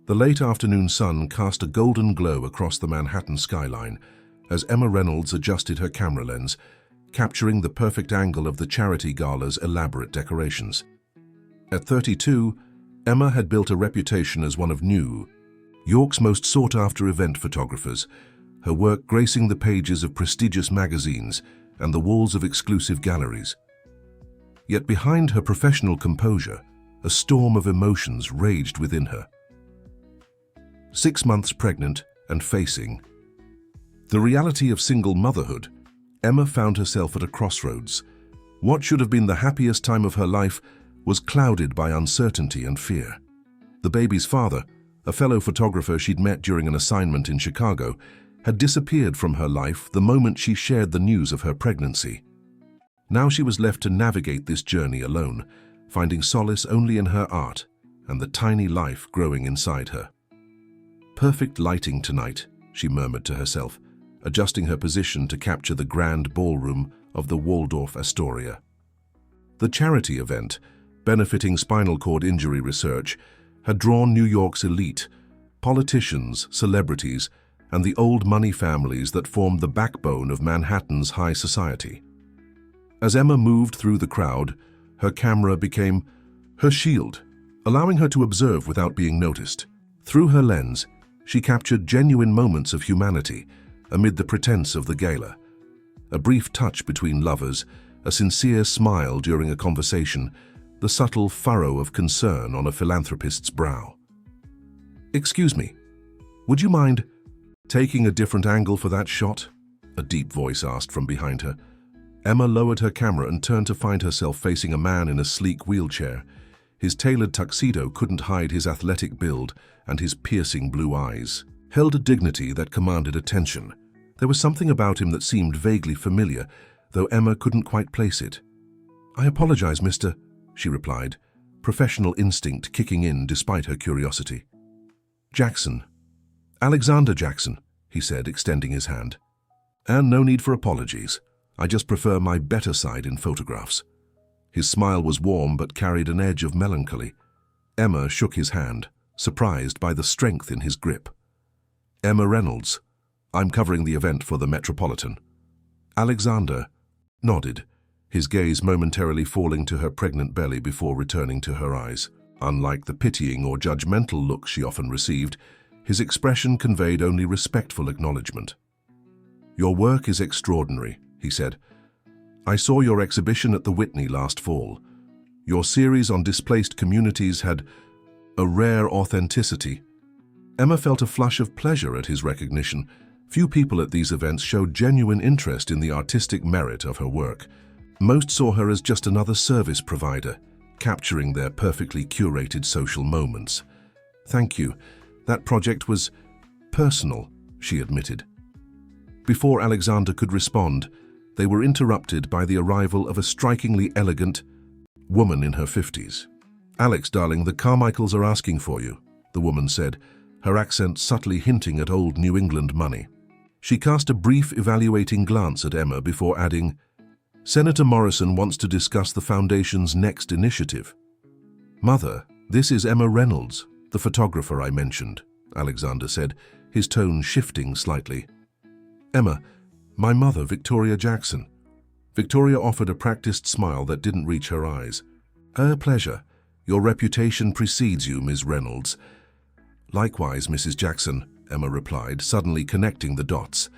The late afternoon sun cast a golden glow across the Manhattan skyline as Emma Reynolds adjusted her camera lens, capturing the perfect angle of the charity gala's elaborate decorations. At 32, Emma had built a reputation as one of New York's most sought-after event photographers, her work gracing the pages of prestigious magazines and the walls of exclusive galleries. Yet behind her professional composure, a storm of emotions raged within her. 6 months pregnant and facing the reality of single motherhood, Emma found herself at a crossroads. What should have been the happiest time of her life was clouded by uncertainty and fear. The baby's father, a fellow photographer she'd met during an assignment in Chicago, had disappeared from her life the moment she shared the news of her pregnancy. Now she was left to navigate this journey alone, finding solace only in her art and the tiny life growing inside her. "Perfect lighting tonight," she murmured to herself, adjusting her position to capture the grand ballroom of the Waldorf Astoria. The charity event, benefiting spinal cord injury research, had drawn New York's elite, politicians, celebrities, and the old money families that formed the backbone of Manhattan's high society. As Emma moved through the crowd, her camera became her shield, allowing her to observe without being noticed. Through her lens, she captured genuine moments of humanity amid the pretense of the gala. A brief touch between lovers, a sincere smile during a conversation, the subtle furrow of concern on a philanthropist's brow. "Excuse me, would you mind taking a different angle for that shot?" a deep voice asked from behind her. Emma lowered her camera and turned to find herself facing a man in a sleek wheelchair. His tailored tuxedo couldn't hide his athletic build, and his piercing blue eyes held a dignity that commanded attention. There was something about him that seemed vaguely familiar, though Emma couldn't quite place it. "I apologize, mister," she replied, professional instinct kicking in despite her curiosity. "Jackson. Alexander Jackson," he said, extending his hand. "And no need for apologies. I just prefer my better side in photographs." His smile was warm but carried an edge of melancholy. Emma shook his hand, surprised by the strength in his grip. "Emma Reynolds. I'm covering the event for the Metropolitan." Alexander nodded, his gaze momentarily falling to her pregnant belly before returning to her eyes. Unlike the pitying or judgmental look she often received, his expression conveyed only respectful acknowledgement. "Your work is extraordinary," he said. "I saw your exhibition at the Whitney last fall. Your series on displaced communities had a rare authenticity." Emma felt a flush of pleasure at his recognition. Few people at these events showed genuine interest in the artistic merit of her work. Most saw her as just another service provider, capturing their perfectly curated social moments. "Thank you. That project was personal," she admitted. Before Alexander could respond, they were interrupted by the arrival of a strikingly elegant woman in her 50s. "Alex, darling, the Carmichaels are asking for you," the woman said, her accent subtly hinting at old New England money. She cast a brief evaluating glance at Emma before adding, "Senator Morrison wants to discuss the foundation's next initiative." "Mother, this is Emma Reynolds, the photographer I mentioned," Alexander said, his tone shifting slightly. "Emma, my mother, Victoria Jackson." Victoria offered a practiced smile that didn't reach her eyes. "A pleasure. Your reputation precedes you, Ms. Reynolds." "Likewise, Mrs. Jackson," Emma replied, suddenly connecting the dots.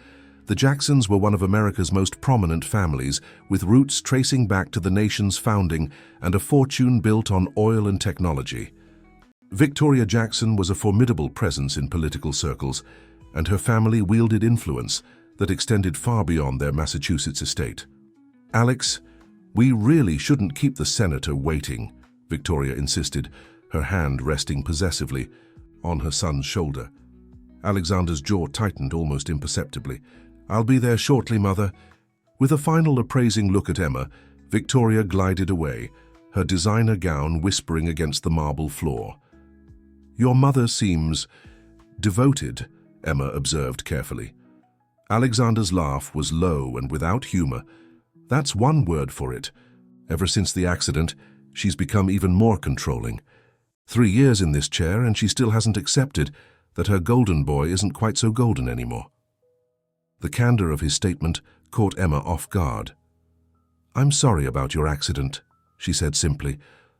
The Jacksons were one of America's most prominent families, with roots tracing back to the nation's founding and a fortune built on oil and technology. Victoria Jackson was a formidable presence in political circles, and her family wielded influence that extended far beyond their Massachusetts estate. "Alex, we really shouldn't keep the senator waiting," Victoria insisted, her hand resting possessively on her son's shoulder. Alexander's jaw tightened almost imperceptibly. "I'll be there shortly, Mother." With a final appraising look at Emma, Victoria glided away, her designer gown whispering against the marble floor. "Your mother seems devoted," Emma observed carefully. Alexander's laugh was low and without humor. "That's one word for it. Ever since the accident, she's become even more controlling. 3 years in this chair and she still hasn't accepted that her golden boy isn't quite so golden anymore. The candor of his statement caught Emma off guard. "I'm sorry about your accident," she said simply,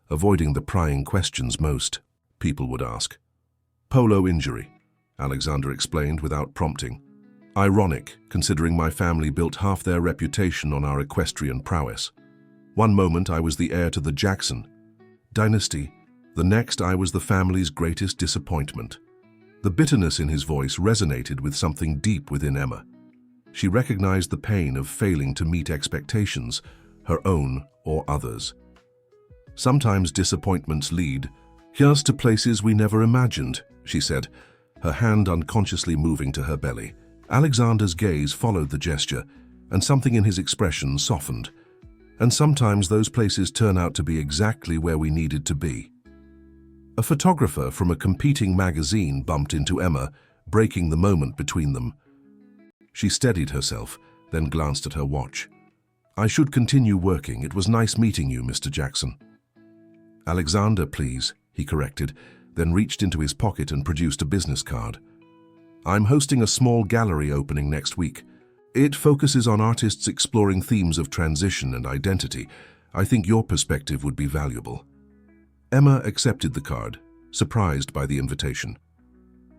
avoiding the prying questions most people would ask. "Polo injury," Alexander explained without prompting. "Ironic, considering my family built half their reputation on our equestrian prowess. One moment I was the heir to the Jackson dynasty, the next I was the family's greatest disappointment." The bitterness in his voice resonated with something deep within Emma. She recognized the pain of failing to meet expectations, her own or others. "Sometimes disappointments lead us to places we never imagined," she said, her hand unconsciously moving to her belly. Alexander's gaze followed the gesture, and something in his expression softened. "And sometimes those places turn out to be exactly where we needed to be." A photographer from a competing magazine bumped into Emma, breaking the moment between them. She steadied herself, then glanced at her watch. "I should continue working. It was nice meeting you, Mr. Jackson." "Alexander, please," he corrected, then reached into his pocket and produced a business card. "I'm hosting a small gallery opening next week. It focuses on artists exploring themes of transition and identity. I think your perspective would be valuable." Emma accepted the card, surprised by the invitation.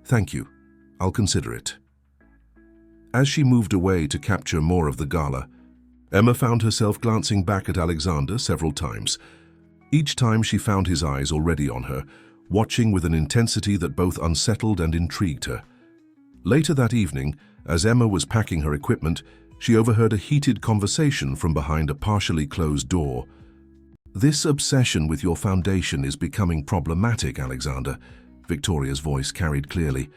"Thank you. I'll consider it." As she moved away to capture more of the gala, Emma found herself glancing back at Alexander several times. Each time she found his eyes already on her, watching with an intensity that both unsettled and intrigued her. Later that evening, as Emma was packing her equipment, she overheard a heated conversation from behind a partially closed door. "This obsession with your foundation is becoming problematic, Alexander," Victoria's voice carried clearly.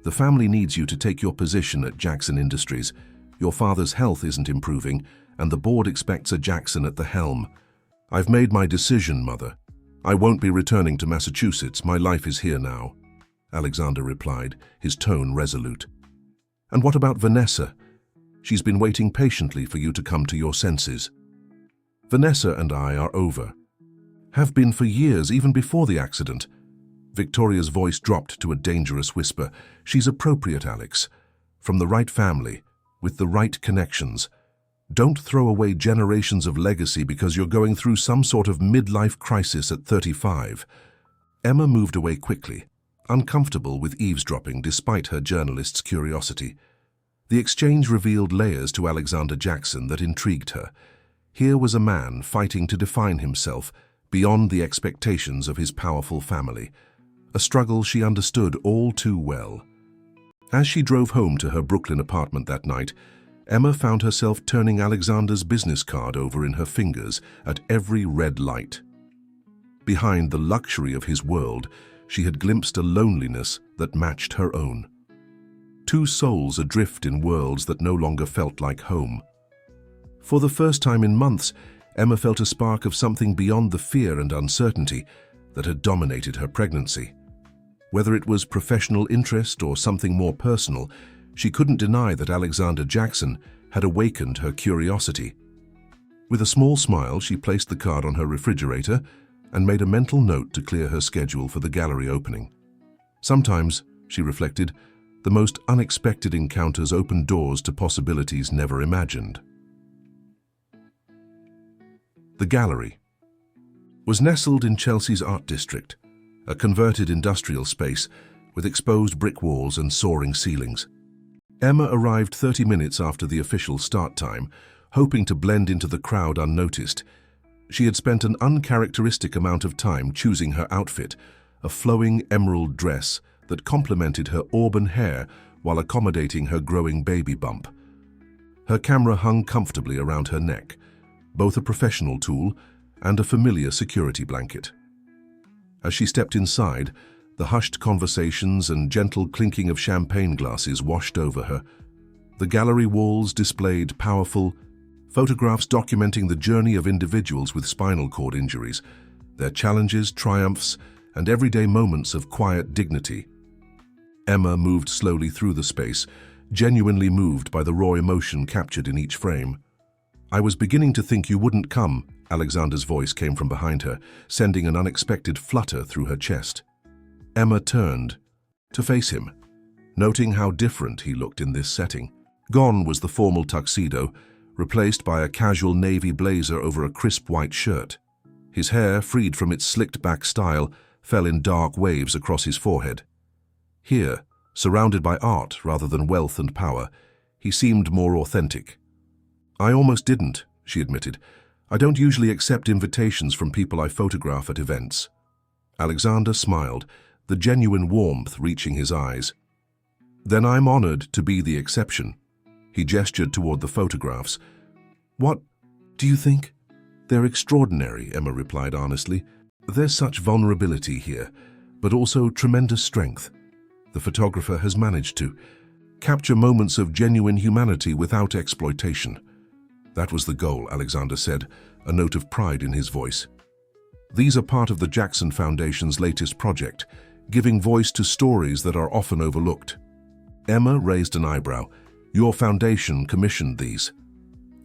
"The family needs you to take your position at Jackson Industries. Your father's health isn't improving, and the board expects a Jackson at the helm." "I've made my decision, Mother. I won't be returning to Massachusetts. My life is here now," Alexander replied, his tone resolute. "And what about Vanessa? She's been waiting patiently for you to come to your senses." "Vanessa and I are over. Have been for years, even before the accident." Victoria's voice dropped to a dangerous whisper. "She's appropriate, Alex. From the right family, with the right connections. Don't throw away generations of legacy because you're going through some sort of midlife crisis at 35. Emma moved away quickly, uncomfortable with eavesdropping despite her journalist's curiosity. The exchange revealed layers to Alexander Jackson that intrigued her. Here was a man fighting to define himself beyond the expectations of his powerful family, a struggle she understood all too well. As she drove home to her Brooklyn apartment that night, Emma found herself turning Alexander's business card over in her fingers at every red light. Behind the luxury of his world, she had glimpsed a loneliness that matched her own. Two souls adrift in worlds that no longer felt like home. For the first time in months, Emma felt a spark of something beyond the fear and uncertainty that had dominated her pregnancy. Whether it was professional interest or something more personal, she couldn't deny that Alexander Jackson had awakened her curiosity. With a small smile, she placed the card on her refrigerator and made a mental note to clear her schedule for the gallery opening. Sometimes, she reflected, the most unexpected encounters open doors to possibilities never imagined. The gallery was nestled in Chelsea's art district, a converted industrial space with exposed brick walls and soaring ceilings. Emma arrived 30 minutes after the official start time, hoping to blend into the crowd unnoticed. She had spent an uncharacteristic amount of time choosing her outfit, a flowing emerald dress that complemented her auburn hair while accommodating her growing baby bump. Her camera hung comfortably around her neck, both a professional tool and a familiar security blanket. As she stepped inside, the hushed conversations and gentle clinking of champagne glasses washed over her. The gallery walls displayed powerful photographs documenting the journey of individuals with spinal cord injuries, their challenges, triumphs, and everyday moments of quiet dignity. Emma moved slowly through the space, genuinely moved by the raw emotion captured in each frame. "I was beginning to think you wouldn't come," Alexander's voice came from behind her, sending an unexpected flutter through her chest. Emma turned to face him, noting how different he looked in this setting. Gone was the formal tuxedo, replaced by a casual navy blazer over a crisp white shirt. His hair, freed from its slicked-back style, fell in dark waves across his forehead. Here, surrounded by art rather than wealth and power, he seemed more authentic. "I almost didn't," she admitted. "I don't usually accept invitations from people I photograph at events." Alexander smiled, the genuine warmth reaching his eyes. "Then I'm honored to be the exception." He gestured toward the photographs. "What do you think?" "They're extraordinary," Emma replied honestly. "There's such vulnerability here, but also tremendous strength. The photographer has managed to capture moments of genuine humanity without exploitation." "That was the goal," Alexander said, a note of pride in his voice. "These are part of the Jackson Foundation's latest project, giving voice to stories that are often overlooked." Emma raised an eyebrow. "Your foundation commissioned these?"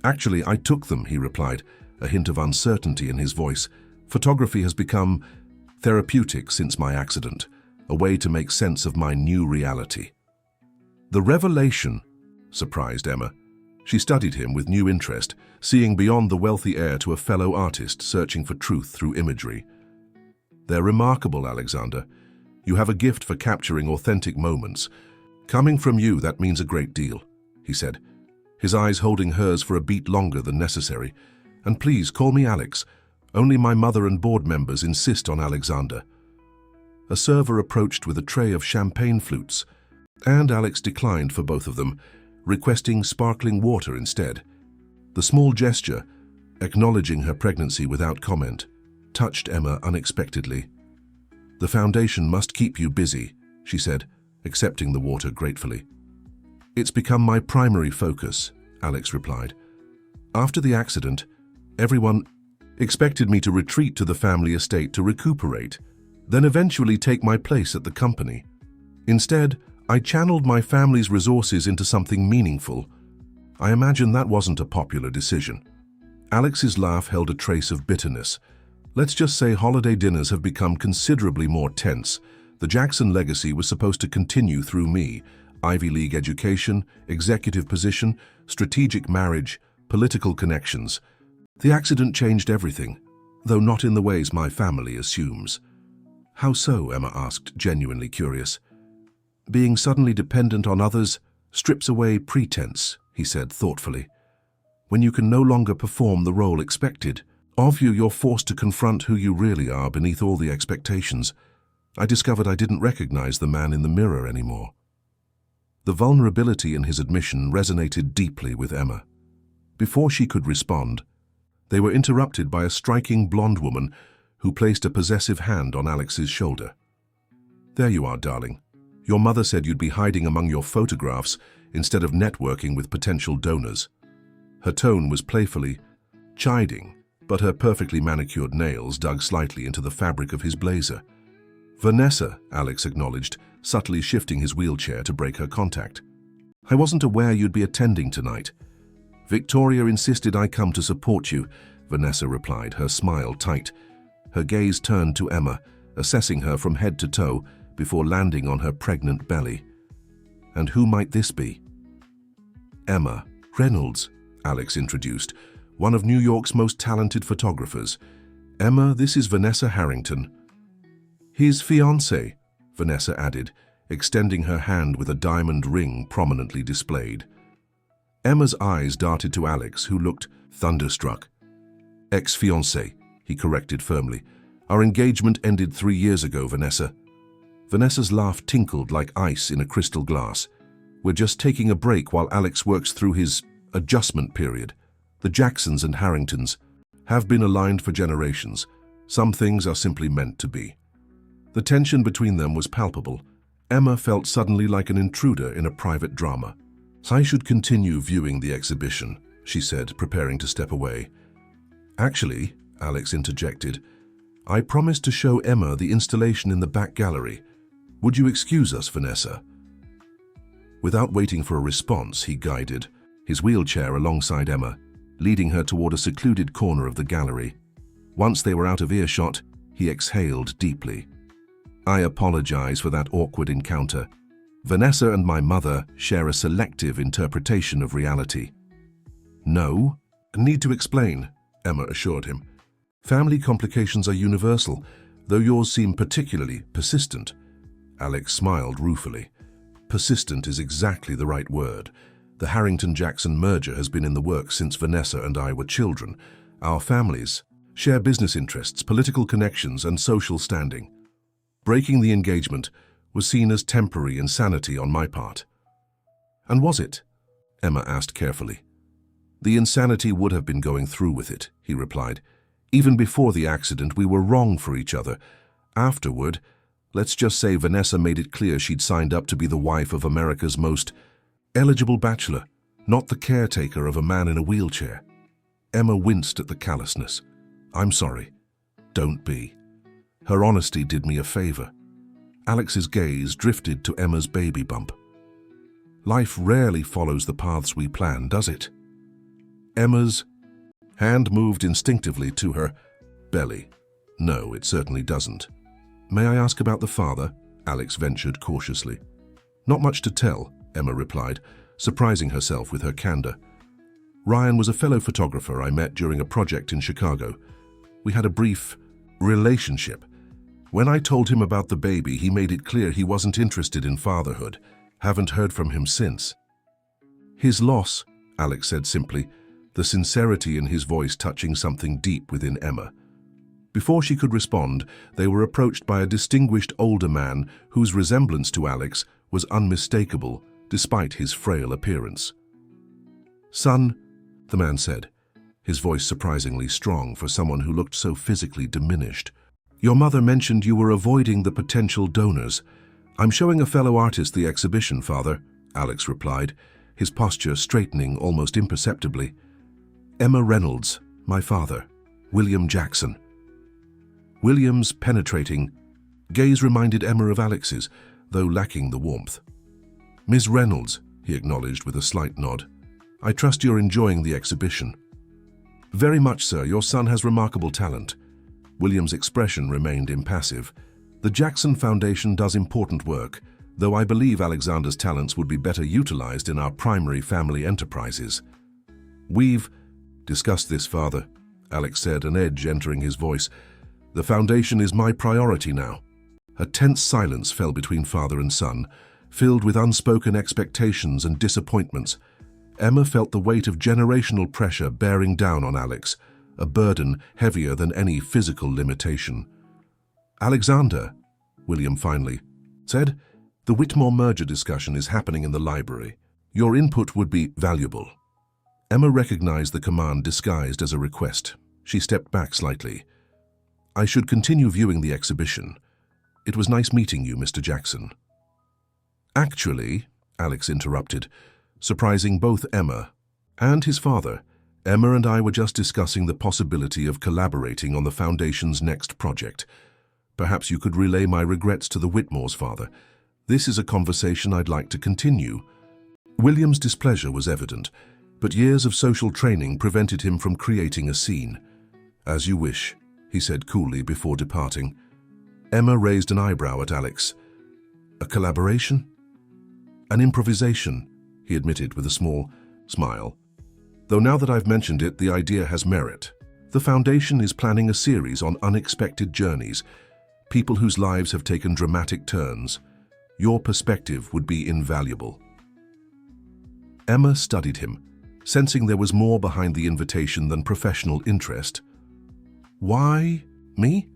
"Actually, I took them," he replied, a hint of uncertainty in his voice. "Photography has become therapeutic since my accident, a way to make sense of my new reality." "The revelation," surprised Emma. She studied him with new interest, seeing beyond the wealthy heir to a fellow artist searching for truth through imagery. "They're remarkable, Alexander. You have a gift for capturing authentic moments. Coming from you, that means a great deal," he said, his eyes holding hers for a beat longer than necessary. "And please, call me Alex. Only my mother and board members insist on Alexander." A server approached with a tray of champagne flutes, and Alex declined for both of them, requesting sparkling water instead. The small gesture, acknowledging her pregnancy without comment, touched Emma unexpectedly. "The foundation must keep you busy," she said, accepting the water gratefully. "It's become my primary focus," Alex replied. "After the accident, everyone expected me to retreat to the family estate to recuperate, then eventually take my place at the company. Instead, I channeled my family's resources into something meaningful. I imagine that wasn't a popular decision." Alex's laugh held a trace of bitterness. "Let's just say holiday dinners have become considerably more tense. The Jackson legacy was supposed to continue through me. Ivy League education, executive position, strategic marriage, political connections. The accident changed everything, though not in the ways my family assumes." "How so?" Emma asked, genuinely curious. "Being suddenly dependent on others strips away pretense," he said thoughtfully. "When you can no longer perform the role expected of you, you're forced to confront who you really are beneath all the expectations. I discovered I didn't recognize the man in the mirror anymore." The vulnerability in his admission resonated deeply with Emma. Before she could respond, they were interrupted by a striking blonde woman who placed a possessive hand on Alex's shoulder. "There you are, darling. Your mother said you'd be hiding among your photographs instead of networking with potential donors." Her tone was playfully chiding, but her perfectly manicured nails dug slightly into the fabric of his blazer. "Vanessa," Alex acknowledged, subtly shifting his wheelchair to break her contact. "I wasn't aware you'd be attending tonight." "Victoria insisted I come to support you," Vanessa replied, her smile tight. Her gaze turned to Emma, assessing her from head to toe before landing on her pregnant belly. "And who might this be?" "Emma Reynolds," Alex introduced, "one of New York's most talented photographers. Emma, this is Vanessa Harrington." "His fiancée," Vanessa added, extending her hand with a diamond ring prominently displayed. Emma's eyes darted to Alex, who looked thunderstruck. "Ex-fiancée," he corrected firmly. "Our engagement ended 3 years ago, Vanessa." Vanessa's laugh tinkled like ice in a crystal glass. "We're just taking a break while Alex works through his adjustment period. The Jacksons and Harringtons have been aligned for generations. Some things are simply meant to be." The tension between them was palpable. Emma felt suddenly like an intruder in a private drama. "I should continue viewing the exhibition," she said, preparing to step away. "Actually," Alex interjected, "I promised to show Emma the installation in the back gallery. Would you excuse us, Vanessa?" Without waiting for a response, he guided his wheelchair alongside Emma, leading her toward a secluded corner of the gallery. Once they were out of earshot, he exhaled deeply. "I apologize for that awkward encounter. Vanessa and my mother share a selective interpretation of reality." "No need to explain," Emma assured him. "Family complications are universal, though yours seem particularly persistent." Alex smiled ruefully. Persistent is exactly the right word. The Harrington-Jackson merger has been in the works since Vanessa and I were children. Our families share business interests, political connections, and social standing. Breaking the engagement was seen as temporary insanity on my part. "And was it?" Emma asked carefully. "The insanity would have been going through with it," he replied. "Even before the accident, we were wrong for each other. Afterward, let's just say Vanessa made it clear she'd signed up to be the wife of America's most eligible bachelor, not the caretaker of a man in a wheelchair." Emma winced at the callousness. "I'm sorry. Don't be." Her honesty did me a favor. Alex's gaze drifted to Emma's baby bump. "Life rarely follows the paths we plan, does it?" Emma's hand moved instinctively to her belly. "No, it certainly doesn't." "May I ask about the father?" Alex ventured cautiously. "Not much to tell," Emma replied, surprising herself with her candor. "Ryan was a fellow photographer I met during a project in Chicago. We had a brief relationship. When I told him about the baby, he made it clear he wasn't interested in fatherhood. Haven't heard from him since." "His loss," Alex said simply, the sincerity in his voice touching something deep within Emma. Before she could respond, they were approached by a distinguished older man whose resemblance to Alex was unmistakable despite his frail appearance. "Son," the man said, his voice surprisingly strong for someone who looked so physically diminished. "Your mother mentioned you were avoiding the potential donors. I'm showing a fellow artist the exhibition, Father," Alex replied, his posture straightening almost imperceptibly. "Emma Reynolds, my father, William Jackson." William's penetrating gaze reminded Emma of Alex's, though lacking the warmth. "Miss Reynolds," he acknowledged with a slight nod. "I trust you're enjoying the exhibition." "Very much, sir. Your son has remarkable talent." William's expression remained impassive. "The Jackson Foundation does important work, though I believe Alexander's talents would be better utilized in our primary family enterprises." "We've discussed this, Father," Alex said, an edge entering his voice. "The foundation is my priority now." A tense silence fell between father and son, filled with unspoken expectations and disappointments. Emma felt the weight of generational pressure bearing down on Alex, a burden heavier than any physical limitation. "Alexander," William finally said, "the Whitmore merger discussion is happening in the library. Your input would be valuable." Emma recognized the command disguised as a request. She stepped back slightly. "I should continue viewing the exhibition. It was nice meeting you, Mr. Jackson." "Actually," Alex interrupted, surprising both Emma and his father, "Emma and I were just discussing the possibility of collaborating on the Foundation's next project. Perhaps you could relay my regrets to the Whitmores, Father. This is a conversation I'd like to continue." William's displeasure was evident, but years of social training prevented him from creating a scene. "As you wish," he said coolly before departing. Emma raised an eyebrow at Alex. "A collaboration?" "An improvisation," he admitted with a small smile. "Though now that I've mentioned it, the idea has merit. The Foundation is planning a series on unexpected journeys, people whose lives have taken dramatic turns. Your perspective would be invaluable." Emma studied him, sensing there was more behind the invitation than professional interest. "Why me?"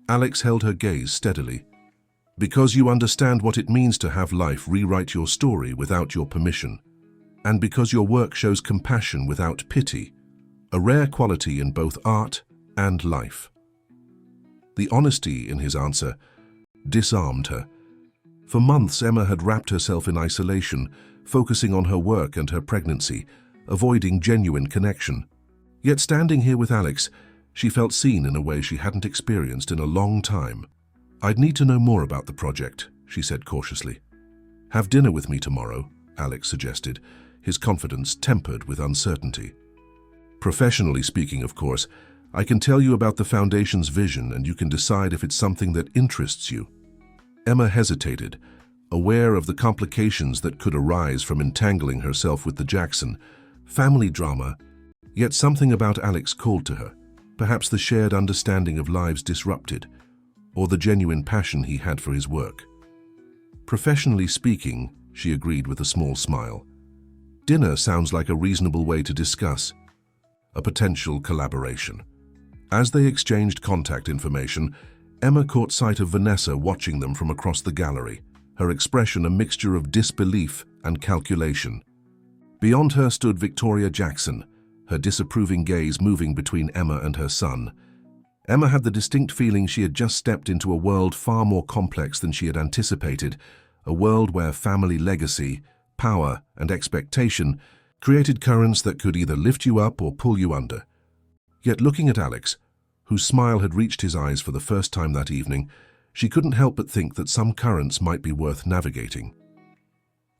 Alex held her gaze steadily. "Because you understand what it means to have life rewrite your story without your permission, and because your work shows compassion without pity, a rare quality in both art and life." The honesty in his answer disarmed her. For months, Emma had wrapped herself in isolation, focusing on her work and her pregnancy, avoiding genuine connection. Yet standing here with Alex, she felt seen in a way she hadn't experienced in a long time. "I'd need to know more about the project," she said cautiously. "Have dinner with me tomorrow," Alex suggested, his confidence tempered with uncertainty. Professionally speaking, of course, I can tell you about the Foundation's vision and you can decide if it's something that interests you. Emma hesitated, aware of the complications that could arise from entangling herself with the Jackson. Family drama, yet something about Alex called to her, perhaps the shared understanding of lives disrupted, or the genuine passion he had for his work. Professionally speaking, she agreed with a small smile. Dinner sounds like a reasonable way to discuss a potential collaboration. As they exchanged contact information, Emma caught sight of Vanessa watching them from across the gallery, her expression a mixture of disbelief and calculation. Beyond her stood Victoria Jackson, her disapproving gaze moving between Emma and her son. Emma had the distinct feeling she had just stepped into a world far more complex than she had anticipated, a world where family legacy, power, and expectation created currents that could either lift you up or pull you under. Yet looking at Alex, whose smile had reached his eyes for the first time that evening, she couldn't help but think that some currents might be worth navigating.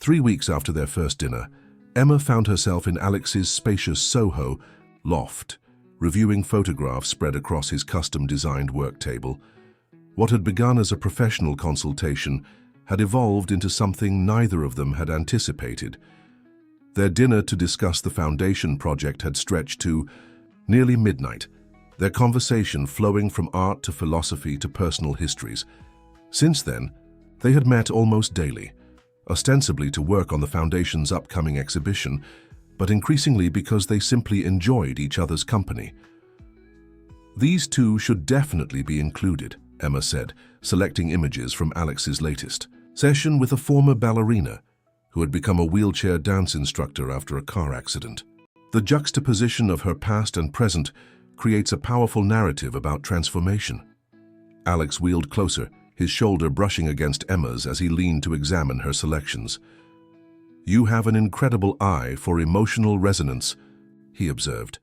3 weeks after their first dinner, Emma found herself in Alex's spacious Soho loft, reviewing photographs spread across his custom-designed work table. What had begun as a professional consultation had evolved into something neither of them had anticipated. Their dinner to discuss the Foundation project had stretched to nearly midnight, their conversation flowing from art to philosophy to personal histories. Since then, they had met almost daily, ostensibly to work on the Foundation's upcoming exhibition, but increasingly because they simply enjoyed each other's company. "These two should definitely be included," Emma said, selecting images from Alex's latest session with a former ballerina who had become a wheelchair dance instructor after a car accident. The juxtaposition of her past and present creates a powerful narrative about transformation. Alex wheeled closer, his shoulder brushing against Emma's as he leaned to examine her selections. "You have an incredible eye for emotional resonance," he observed.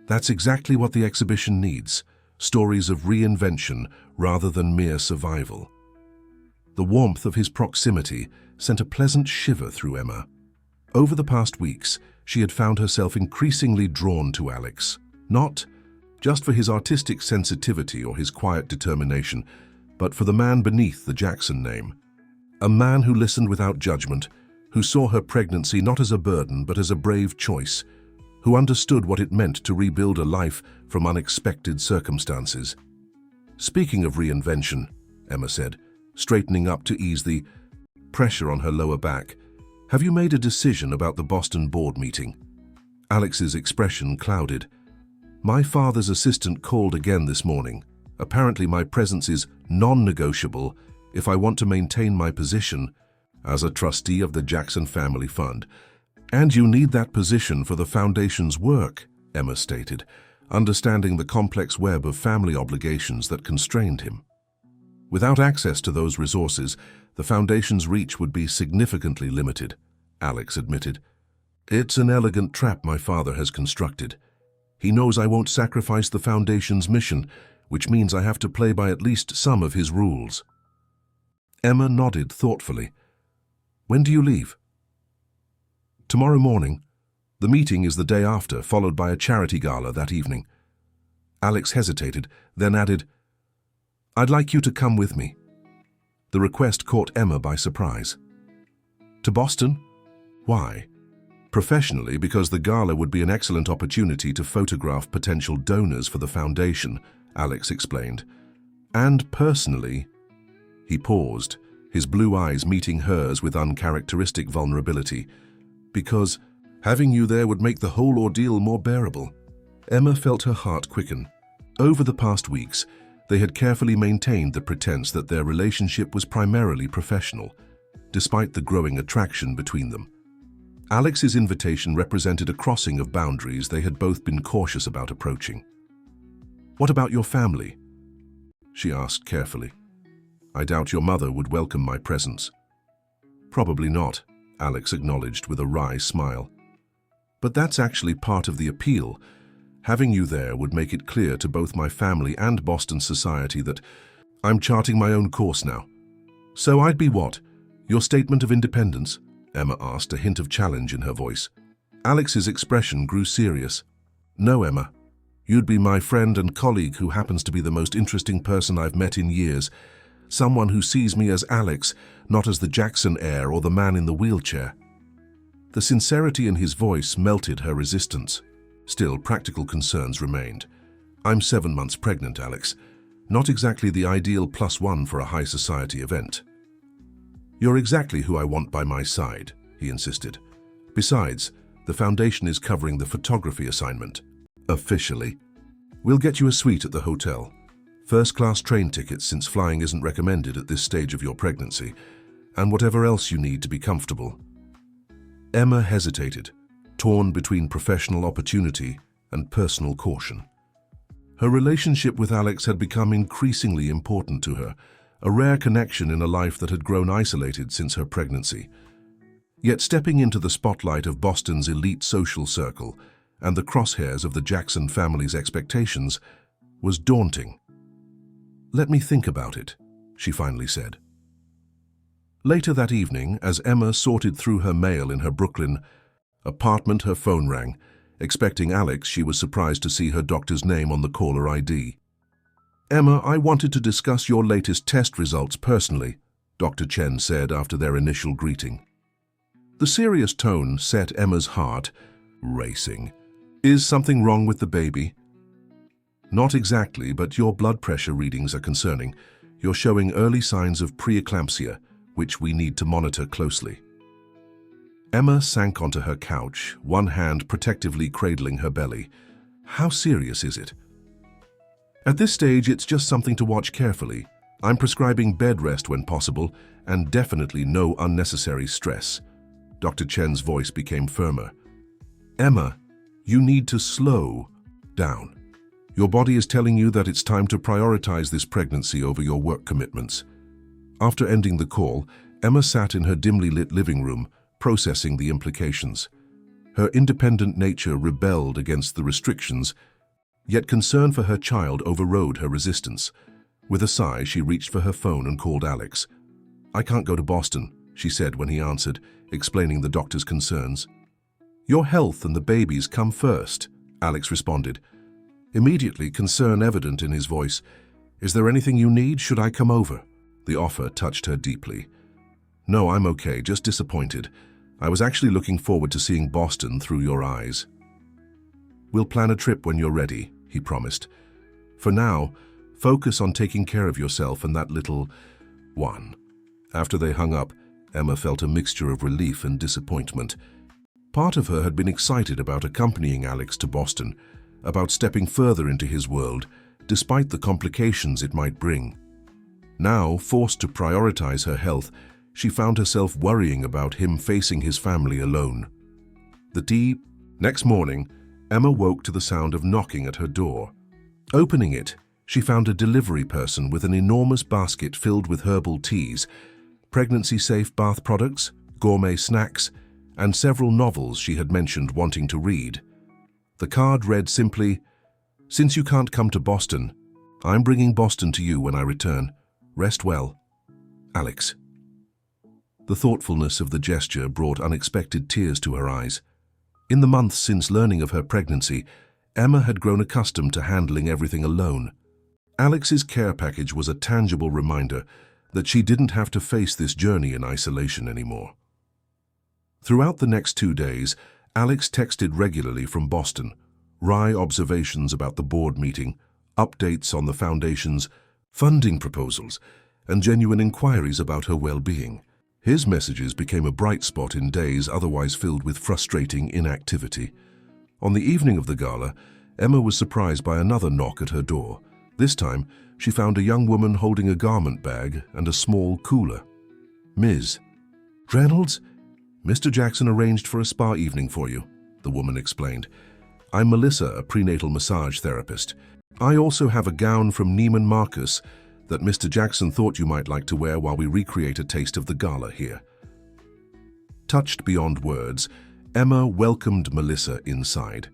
"That's exactly what the exhibition needs, stories of reinvention rather than mere survival." The warmth of his proximity sent a pleasant shiver through Emma. Over the past weeks, she had found herself increasingly drawn to Alex, not just for his artistic sensitivity or his quiet determination, but for the man beneath the Jackson name. A man who listened without judgment, who saw her pregnancy not as a burden but as a brave choice, who understood what it meant to rebuild a life from unexpected circumstances. "Speaking of reinvention," Emma said, straightening up to ease the pressure on her lower back, "have you made a decision about the Boston board meeting?" Alex's expression clouded. "My father's assistant called again this morning. Apparently my presence is non-negotiable if I want to maintain my position as a trustee of the Jackson Family Fund. And you need that position for the Foundation's work," Emma stated, understanding the complex web of family obligations that constrained him. Without access to those resources, the Foundation's reach would be significantly limited, Alex admitted. "It's an elegant trap my father has constructed. He knows I won't sacrifice the Foundation's mission, which means I have to play by at least some of his rules." Emma nodded thoughtfully. "When do you leave?" "Tomorrow morning. The meeting is the day after, followed by a charity gala that evening." Alex hesitated, then added, "I'd like you to come with me." The request caught Emma by surprise. "To Boston? Why?" "Professionally, because the gala would be an excellent opportunity to photograph potential donors for the Foundation," Alex explained. "And personally," he paused, his blue eyes meeting hers with uncharacteristic vulnerability, "because having you there would make the whole ordeal more bearable." Emma felt her heart quicken. Over the past weeks, they had carefully maintained the pretense that their relationship was primarily professional, despite the growing attraction between them. Alex's invitation represented a crossing of boundaries they had both been cautious about approaching. "What about your family?" she asked carefully. "I doubt your mother would welcome my presence." "Probably not," Alex acknowledged with a wry smile. "But that's actually part of the appeal. Having you there would make it clear to both my family and Boston society that I'm charting my own course now." "So I'd be what? Your statement of independence?" Emma asked, a hint of challenge in her voice. Alex's expression grew serious. No, Emma. You'd be my friend and colleague who happens to be the most interesting person I've met in years. Someone who sees me as Alex, not as the Jackson heir or the man in the wheelchair. The sincerity in his voice melted her resistance. Still, practical concerns remained. I'm 7 months pregnant, Alex. Not exactly the ideal +1 for a high society event. You're exactly who I want by my side, he insisted. Besides, the foundation is covering the photography assignment. Officially. We'll get you a suite at the hotel. First-class train tickets since flying isn't recommended at this stage of your pregnancy, and whatever else you need to be comfortable. Emma hesitated, torn between professional opportunity and personal caution. Her relationship with Alex had become increasingly important to her, a rare connection in a life that had grown isolated since her pregnancy. Yet stepping into the spotlight of Boston's elite social circle and the crosshairs of the Jackson family's expectations was daunting. "Let me think about it," she finally said. Later that evening, as Emma sorted through her mail in her Brooklyn apartment, her phone rang. Expecting Alex, she was surprised to see her doctor's name on the caller ID. "Emma, I wanted to discuss your latest test results personally," Dr. Chen said after their initial greeting. The serious tone set Emma's heart racing. "Is something wrong with the baby?" "Not exactly, but your blood pressure readings are concerning. You're showing early signs of preeclampsia, which we need to monitor closely." Emma sank onto her couch, one hand protectively cradling her belly. "How serious is it?" "At this stage, it's just something to watch carefully. I'm prescribing bed rest when possible, and definitely no unnecessary stress." Dr. Chen's voice became firmer. "Emma, you need to slow down. Your body is telling you that it's time to prioritize this pregnancy over your work commitments." After ending the call, Emma sat in her dimly lit living room, processing the implications. Her independent nature rebelled against the restrictions, yet concern for her child overrode her resistance. With a sigh, she reached for her phone and called Alex. "I can't go to Boston," she said when he answered, explaining the doctor's concerns. "Your health and the baby's come first," Alex responded, immediately concern evident in his voice. "Is there anything you need? Should I come over?" The offer touched her deeply. "No, I'm okay, just disappointed. I was actually looking forward to seeing Boston through your eyes." "We'll plan a trip when you're ready," he promised. "For now, focus on taking care of yourself and that little one." After they hung up, Emma felt a mixture of relief and disappointment. Part of her had been excited about accompanying Alex to Boston, about stepping further into his world, despite the complications it might bring. Now, forced to prioritize her health, she found herself worrying about him facing his family alone. Next morning, Emma woke to the sound of knocking at her door. Opening it, she found a delivery person with an enormous basket filled with herbal teas, pregnancy-safe bath products, gourmet snacks, and several novels she had mentioned wanting to read. The card read simply, "Since you can't come to Boston, I'm bringing Boston to you when I return. Rest well, Alex." The thoughtfulness of the gesture brought unexpected tears to her eyes. In the months since learning of her pregnancy, Emma had grown accustomed to handling everything alone. Alex's care package was a tangible reminder that she didn't have to face this journey in isolation anymore. Throughout the next 2 days, Alex texted regularly from Boston, wry observations about the board meeting, updates on the foundation's funding proposals, and genuine inquiries about her well-being. His messages became a bright spot in days otherwise filled with frustrating inactivity. On the evening of the gala, Emma was surprised by another knock at her door. This time, she found a young woman holding a garment bag and a small cooler. "Ms. Reynolds, Mr. Jackson arranged for a spa evening for you," the woman explained. "I'm Melissa, a prenatal massage therapist. I also have a gown from Neiman Marcus that Mr. Jackson thought you might like to wear while we recreate a taste of the gala here." Touched beyond words, Emma welcomed Melissa inside.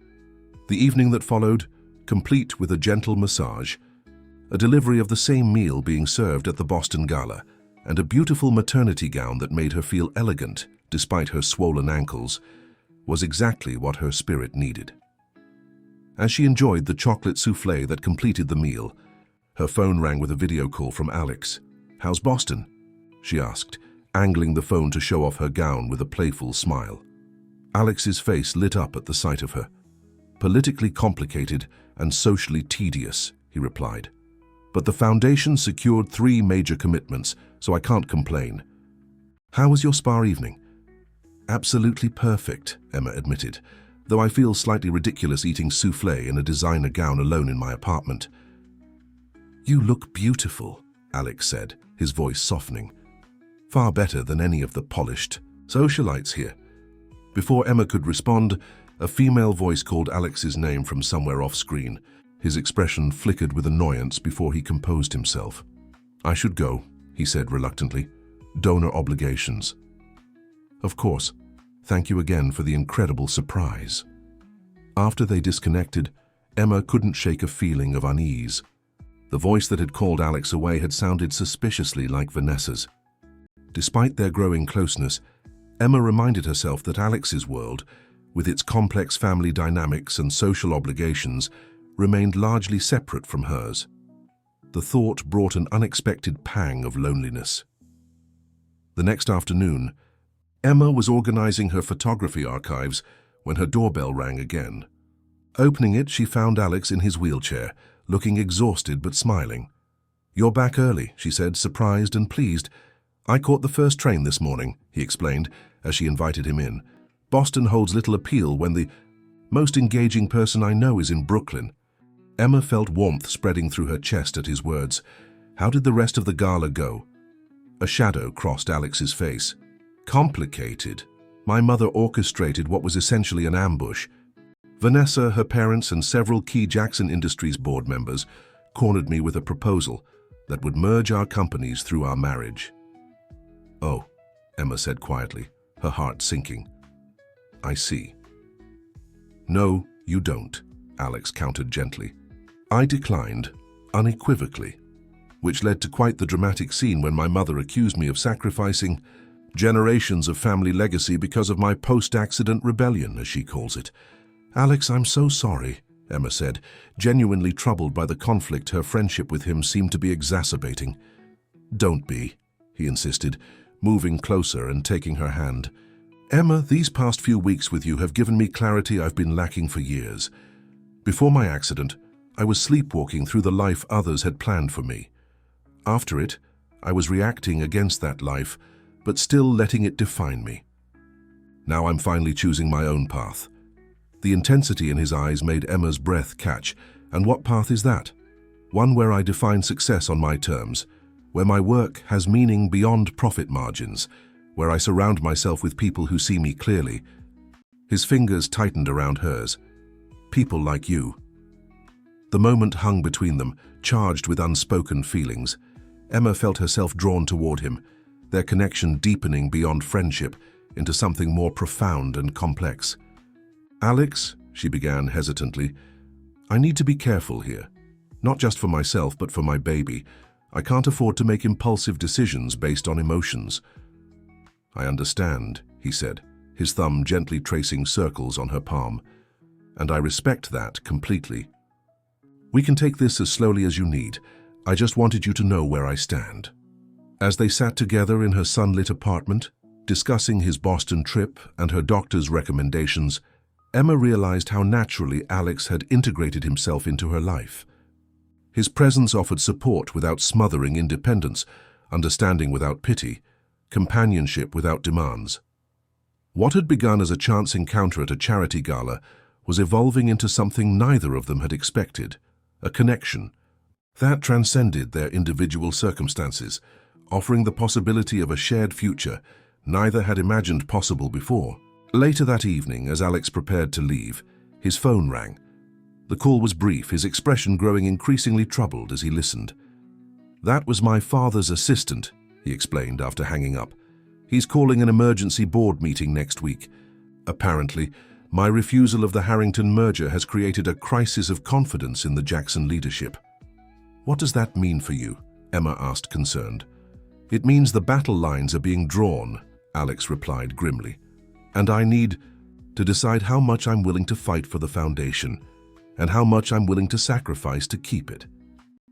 The evening that followed, complete with a gentle massage, a delivery of the same meal being served at the Boston Gala, and a beautiful maternity gown that made her feel elegant despite her swollen ankles, was exactly what her spirit needed. As she enjoyed the chocolate souffle that completed the meal, her phone rang with a video call from Alex. "How's Boston?" she asked, angling the phone to show off her gown with a playful smile. Alex's face lit up at the sight of her. "Politically complicated and socially tedious," he replied. "But the foundation secured 3 major commitments, so I can't complain." "How was your spa evening?" "Absolutely perfect," Emma admitted, "though I feel slightly ridiculous eating souffle in a designer gown alone in my apartment." "You look beautiful," Alex said, his voice softening. "Far better than any of the polished socialites here." Before Emma could respond, a female voice called Alex's name from somewhere off-screen. His expression flickered with annoyance before he composed himself. "I should go," he said reluctantly. "Donor obligations." "Of course. Thank you again for the incredible surprise." After they disconnected, Emma couldn't shake a feeling of unease. The voice that had called Alex away had sounded suspiciously like Vanessa's. Despite their growing closeness, Emma reminded herself that Alex's world, with its complex family dynamics and social obligations, remained largely separate from hers. The thought brought an unexpected pang of loneliness. The next afternoon, Emma was organizing her photography archives when her doorbell rang again. Opening it, she found Alex in his wheelchair, looking exhausted but smiling. "You're back early," she said, surprised and pleased. "I caught the first train this morning," he explained, as she invited him in. "Boston holds little appeal when the most engaging person I know is in Brooklyn." Emma felt warmth spreading through her chest at his words. How did the rest of the gala go? A shadow crossed Alex's face. "Complicated. My mother orchestrated what was essentially an ambush. Vanessa, her parents, and several key Jackson Industries board members cornered me with a proposal that would merge our companies through our marriage." "Oh," Emma said quietly, her heart sinking. "I see." "No, you don't," Alex countered gently. "I declined, unequivocally, which led to quite the dramatic scene when my mother accused me of sacrificing generations of family legacy because of my post-accident rebellion, as she calls it." "Alex, I'm so sorry," Emma said, genuinely troubled by the conflict her friendship with him seemed to be exacerbating. "Don't be," he insisted, moving closer and taking her hand. "Emma, these past few weeks with you have given me clarity I've been lacking for years. Before my accident, I was sleepwalking through the life others had planned for me. After it, I was reacting against that life, but still letting it define me. Now I'm finally choosing my own path." The intensity in his eyes made Emma's breath catch. "And what path is that?" "One where I define success on my terms, where my work has meaning beyond profit margins, where I surround myself with people who see me clearly." His fingers tightened around hers. "People like you." The moment hung between them, charged with unspoken feelings. Emma felt herself drawn toward him, their connection deepening beyond friendship into something more profound and complex. "Alex," she began hesitantly, "I need to be careful here. Not just for myself, but for my baby. I can't afford to make impulsive decisions based on emotions." "I understand," he said, his thumb gently tracing circles on her palm. "And I respect that completely. We can take this as slowly as you need. I just wanted you to know where I stand." As they sat together in her sunlit apartment, discussing his Boston trip and her doctor's recommendations, Emma realized how naturally Alex had integrated himself into her life. His presence offered support without smothering independence, understanding without pity, companionship without demands. What had begun as a chance encounter at a charity gala was evolving into something neither of them had expected, a connection that transcended their individual circumstances, offering the possibility of a shared future neither had imagined possible before. Later that evening, as Alex prepared to leave, his phone rang. The call was brief, his expression growing increasingly troubled as he listened. "That was my father's assistant," he explained after hanging up. "He's calling an emergency board meeting next week. Apparently, my refusal of the Harrington merger has created a crisis of confidence in the Jackson leadership." "What does that mean for you?" Emma asked, concerned. "It means the battle lines are being drawn," Alex replied grimly. "And I need to decide how much I'm willing to fight for the foundation." and how much I'm willing to sacrifice to keep it.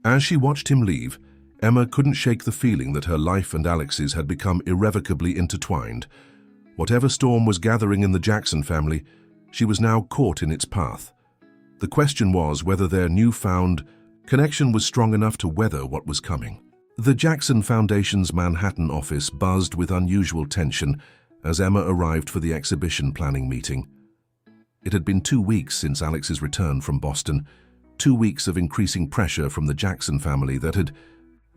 As she watched him leave, Emma couldn't shake the feeling that her life and Alex's had become irrevocably intertwined. Whatever storm was gathering in the Jackson family, she was now caught in its path. The question was whether their newfound connection was strong enough to weather what was coming. The Jackson Foundation's Manhattan office buzzed with unusual tension as Emma arrived for the exhibition planning meeting. It had been 2 weeks since Alex's return from Boston, 2 weeks of increasing pressure from the Jackson family that had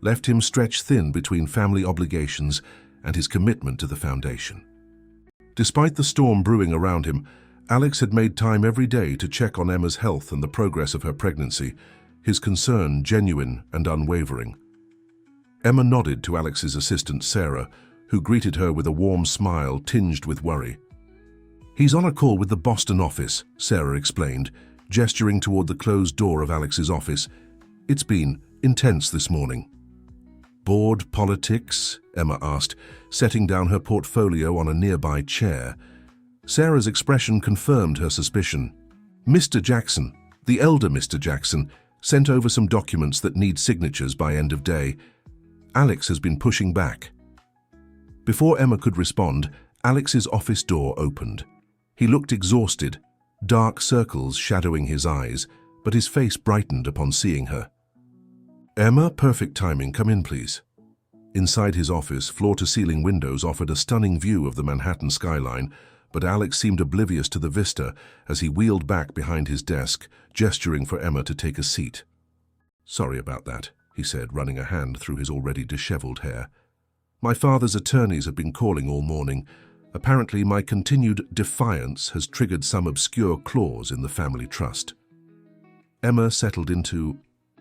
left him stretched thin between family obligations and his commitment to the foundation. Despite the storm brewing around him, Alex had made time every day to check on Emma's health and the progress of her pregnancy, his concern genuine and unwavering. Emma nodded to Alex's assistant Sarah, who greeted her with a warm smile tinged with worry. "He's on a call with the Boston office," Sarah explained, gesturing toward the closed door of Alex's office. "It's been intense this morning." "Board politics?" Emma asked, setting down her portfolio on a nearby chair. Sarah's expression confirmed her suspicion. "Mr. Jackson, the elder Mr. Jackson, sent over some documents that need signatures by end of day. Alex has been pushing back." Before Emma could respond, Alex's office door opened. He looked exhausted, dark circles shadowing his eyes, but his face brightened upon seeing her. "Emma, perfect timing. Come in, please." Inside his office, floor-to-ceiling windows offered a stunning view of the Manhattan skyline, but Alex seemed oblivious to the vista as he wheeled back behind his desk, gesturing for Emma to take a seat. "Sorry about that," he said, running a hand through his already disheveled hair. "My father's attorneys have been calling all morning. Apparently, my continued defiance has triggered some obscure clause in the family trust." Emma settled into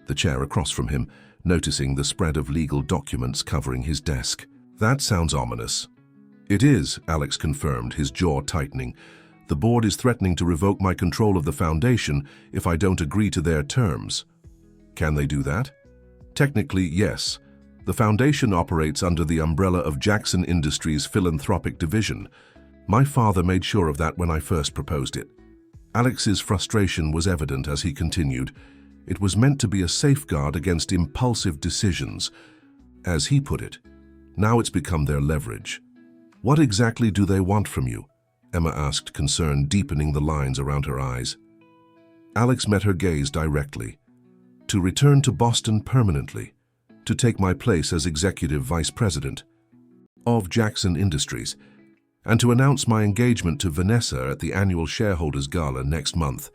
the chair across from him, noticing the spread of legal documents covering his desk. "That sounds ominous." "It is," Alex confirmed, his jaw tightening. "The board is threatening to revoke my control of the foundation if I don't agree to their terms." "Can they do that?" "Technically, yes. The foundation operates under the umbrella of Jackson Industries' philanthropic division. My father made sure of that when I first proposed it." Alex's frustration was evident as he continued. It was meant to be a safeguard against impulsive decisions. As he put it, now it's become their leverage. "What exactly do they want from you?" Emma asked, concern deepening the lines around her eyes. Alex met her gaze directly. "To return to Boston permanently, to take my place as executive vice president of Jackson Industries, and to announce my engagement to Vanessa at the annual shareholders gala next month."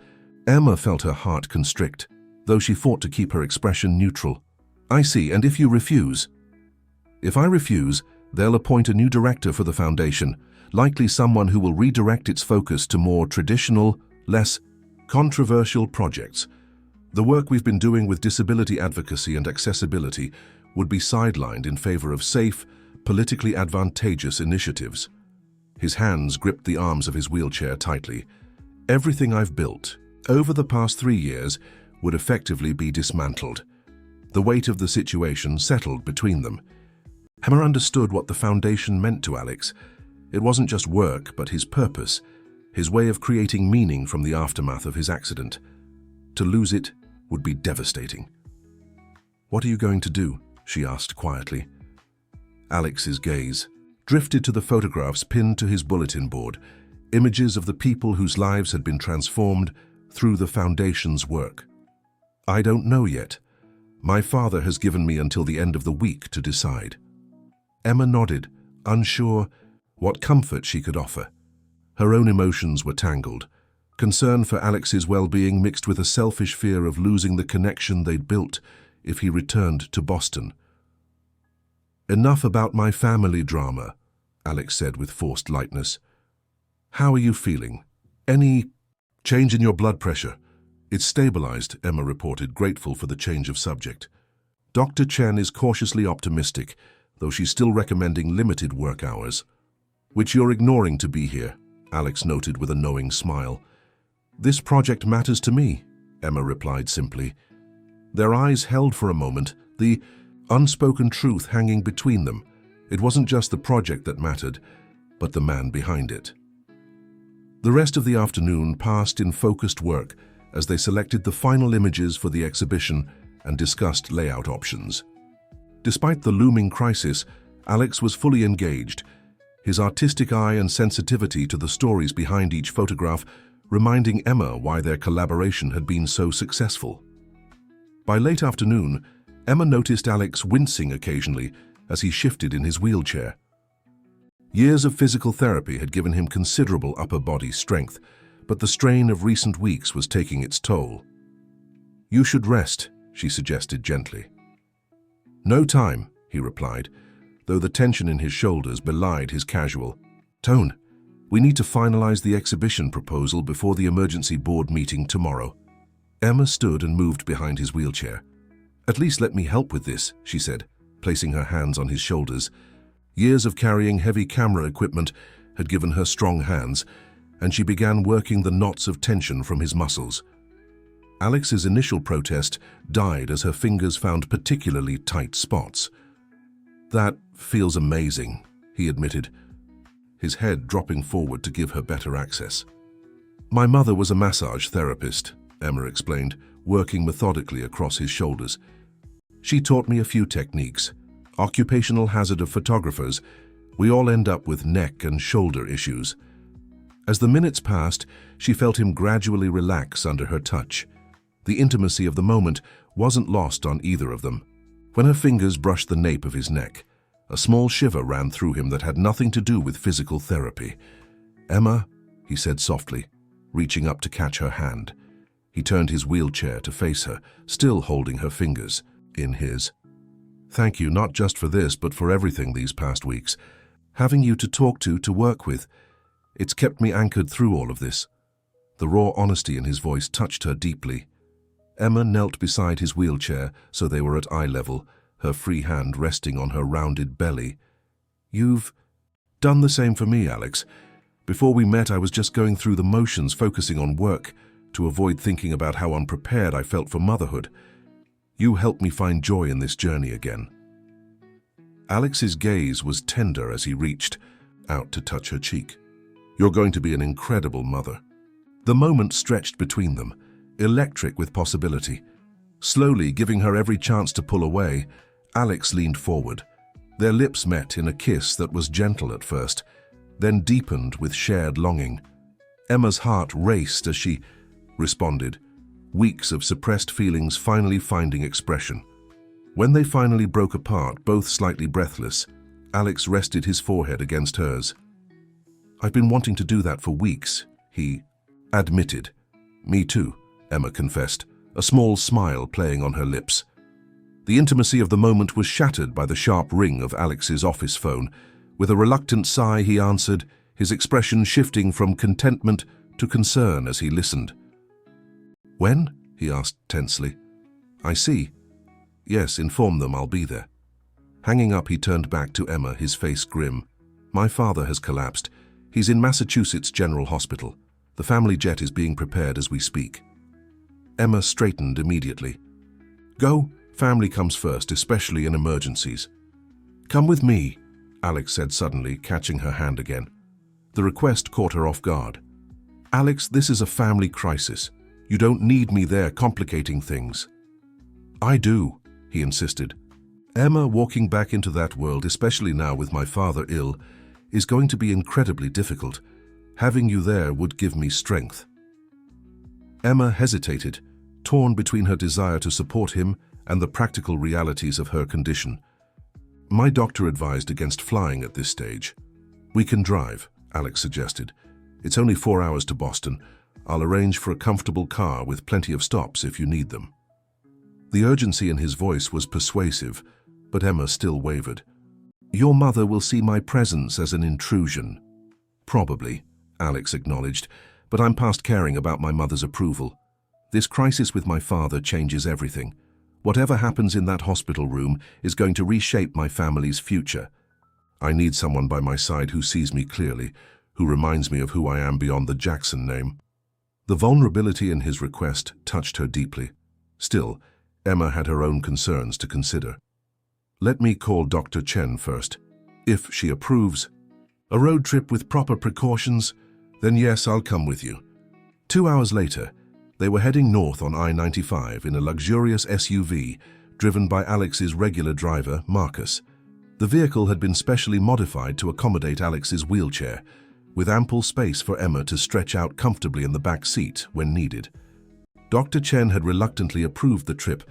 Emma felt her heart constrict, though she fought to keep her expression neutral. "I see, and if you refuse?" "If I refuse, they'll appoint a new director for the foundation, likely someone who will redirect its focus to more traditional, less controversial projects. The work we've been doing with disability advocacy and accessibility would be sidelined in favor of safe, politically advantageous initiatives." His hands gripped the arms of his wheelchair tightly. "Everything I've built over the past 3 years would effectively be dismantled." The weight of the situation settled between them. Emma understood what the foundation meant to Alex. It wasn't just work, but his purpose, his way of creating meaning from the aftermath of his accident. To lose it would be devastating. "What are you going to do?" she asked quietly. Alex's gaze drifted to the photographs pinned to his bulletin board, images of the people whose lives had been transformed through the foundation's work. "I don't know yet. My father has given me until the end of the week to decide." Emma nodded, unsure what comfort she could offer. Her own emotions were tangled. Concern for Alex's well-being mixed with a selfish fear of losing the connection they'd built if he returned to Boston. "Enough about my family drama," Alex said with forced lightness. "How are you feeling? Any change in your blood pressure?" "It's stabilized," Emma reported, grateful for the change of subject. "Dr. Chen is cautiously optimistic, though she's still recommending limited work hours." "Which you're ignoring to be here," Alex noted with a knowing smile. "This project matters to me," Emma replied simply. Their eyes held for a moment, the unspoken truth hanging between them. It wasn't just the project that mattered, but the man behind it. The rest of the afternoon passed in focused work as they selected the final images for the exhibition and discussed layout options. Despite the looming crisis, Alex was fully engaged, his artistic eye and sensitivity to the stories behind each photograph reminding Emma why their collaboration had been so successful. By late afternoon, Emma noticed Alex wincing occasionally as he shifted in his wheelchair. Years of physical therapy had given him considerable upper body strength, but the strain of recent weeks was taking its toll. "You should rest," she suggested gently. "No time," he replied, though the tension in his shoulders belied his casual tone. "We need to finalize the exhibition proposal before the emergency board meeting tomorrow." Emma stood and moved behind his wheelchair. "At least let me help with this," she said, placing her hands on his shoulders. Years of carrying heavy camera equipment had given her strong hands, and she began working the knots of tension from his muscles. Alex's initial protest died as her fingers found particularly tight spots. "That feels amazing," he admitted, his head dropping forward to give her better access. "My mother was a massage therapist," Emma explained, working methodically across his shoulders. "She taught me a few techniques. Occupational hazard of photographers, we all end up with neck and shoulder issues." As the minutes passed, she felt him gradually relax under her touch. The intimacy of the moment wasn't lost on either of them. When her fingers brushed the nape of his neck, a small shiver ran through him that had nothing to do with physical therapy. "Emma," he said softly, reaching up to catch her hand. He turned his wheelchair to face her, still holding her fingers in his. "Thank you not just for this, but for everything these past weeks. Having you to talk to work with. It's kept me anchored through all of this." The raw honesty in his voice touched her deeply. Emma knelt beside his wheelchair so they were at eye level, her free hand resting on her rounded belly. "You've done the same for me, Alex. Before we met, I was just going through the motions, focusing on work, to avoid thinking about how unprepared I felt for motherhood. You helped me find joy in this journey again." Alex's gaze was tender as he reached out to touch her cheek. "You're going to be an incredible mother." The moment stretched between them, electric with possibility. Slowly, giving her every chance to pull away, Alex leaned forward. Their lips met in a kiss that was gentle at first, then deepened with shared longing. Emma's heart raced as she responded, weeks of suppressed feelings finally finding expression. When they finally broke apart, both slightly breathless, Alex rested his forehead against hers. "I've been wanting to do that for weeks," he admitted. "Me too," Emma confessed, a small smile playing on her lips. The intimacy of the moment was shattered by the sharp ring of Alex's office phone. With a reluctant sigh, he answered, his expression shifting from contentment to concern as he listened. "When?" he asked tensely. "I see. Yes, inform them I'll be there." Hanging up, he turned back to Emma, his face grim. "My father has collapsed. He's in Massachusetts General Hospital. The family jet is being prepared as we speak." Emma straightened immediately. "Go. Family comes first, especially in emergencies." "Come with me," Alex said suddenly, catching her hand again. The request caught her off guard. "Alex, this is a family crisis. You don't need me there complicating things." "I do," he insisted. "Emma, walking back into that world, especially now with my father ill, is going to be incredibly difficult. Having you there would give me strength." Emma hesitated, torn between her desire to support him and the practical realities of her condition. "My doctor advised against flying at this stage." "We can drive," Alex suggested. "It's only 4 hours to Boston. I'll arrange for a comfortable car with plenty of stops if you need them." The urgency in his voice was persuasive, but Emma still wavered. "Your mother will see my presence as an intrusion." "Probably," Alex acknowledged, "but I'm past caring about my mother's approval. This crisis with my father changes everything. Whatever happens in that hospital room is going to reshape my family's future. I need someone by my side who sees me clearly, who reminds me of who I am beyond the Jackson name." The vulnerability in his request touched her deeply. Still, Emma had her own concerns to consider. "Let me call Dr. Chen first. If she approves, a road trip with proper precautions, then yes, I'll come with you." 2 hours later, They were heading north on I-95 in a luxurious SUV driven by Alex's regular driver, Marcus. The vehicle had been specially modified to accommodate Alex's wheelchair, with ample space for Emma to stretch out comfortably in the back seat when needed. Dr. Chen had reluctantly approved the trip,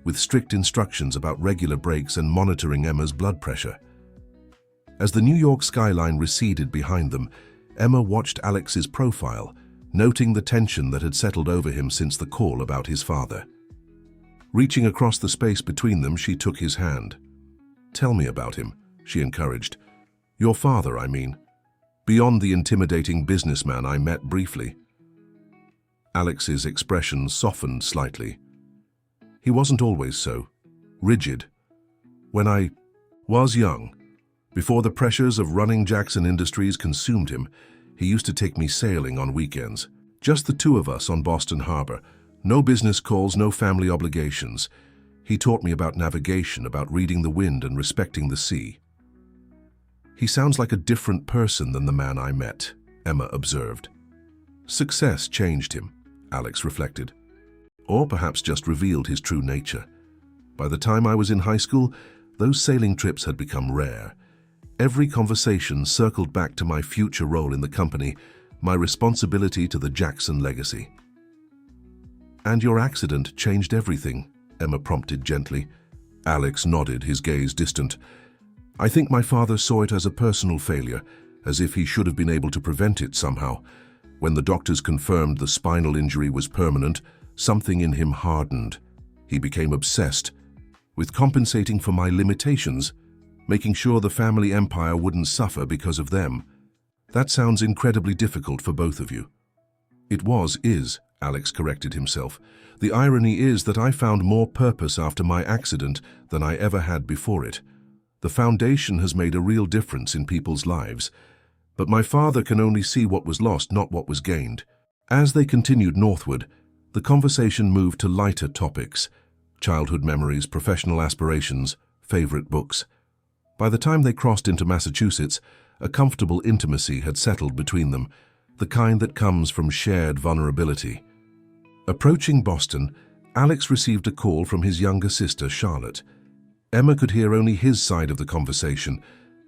with strict instructions about regular breaks and monitoring Emma's blood pressure. As the New York skyline receded behind them, Emma watched Alex's profile, noting the tension that had settled over him since the call about his father. Reaching across the space between them, she took his hand. "Tell me about him," she encouraged. "Your father, I mean. Beyond the intimidating businessman I met briefly." Alex's expression softened slightly. He wasn't always so, rigid. "When I was young, before the pressures of running Jackson Industries consumed him, he used to take me sailing on weekends. Just the two of us on Boston Harbor. No business calls, no family obligations. He taught me about navigation, about reading the wind and respecting the sea." "He sounds like a different person than the man I met," Emma observed. "Success changed him," Alex reflected. "Or perhaps just revealed his true nature. By the time I was in high school, those sailing trips had become rare. Every conversation circled back to my future role in the company, my responsibility to the Jackson legacy." "And your accident changed everything," Emma prompted gently. Alex nodded, his gaze distant. "I think my father saw it as a personal failure, as if he should have been able to prevent it somehow. When the doctors confirmed the spinal injury was permanent, something in him hardened. He became obsessed with compensating for my limitations, making sure the family empire wouldn't suffer because of them. That sounds incredibly difficult for both of you." "It is," Alex corrected himself. "The irony is that I found more purpose after my accident than I ever had before it. The foundation has made a real difference in people's lives. But my father can only see what was lost, not what was gained." As they continued northward, the conversation moved to lighter topics: childhood memories, professional aspirations, favorite books. By the time they crossed into Massachusetts, a comfortable intimacy had settled between them, the kind that comes from shared vulnerability. Approaching Boston, Alex received a call from his younger sister, Charlotte. Emma could hear only his side of the conversation,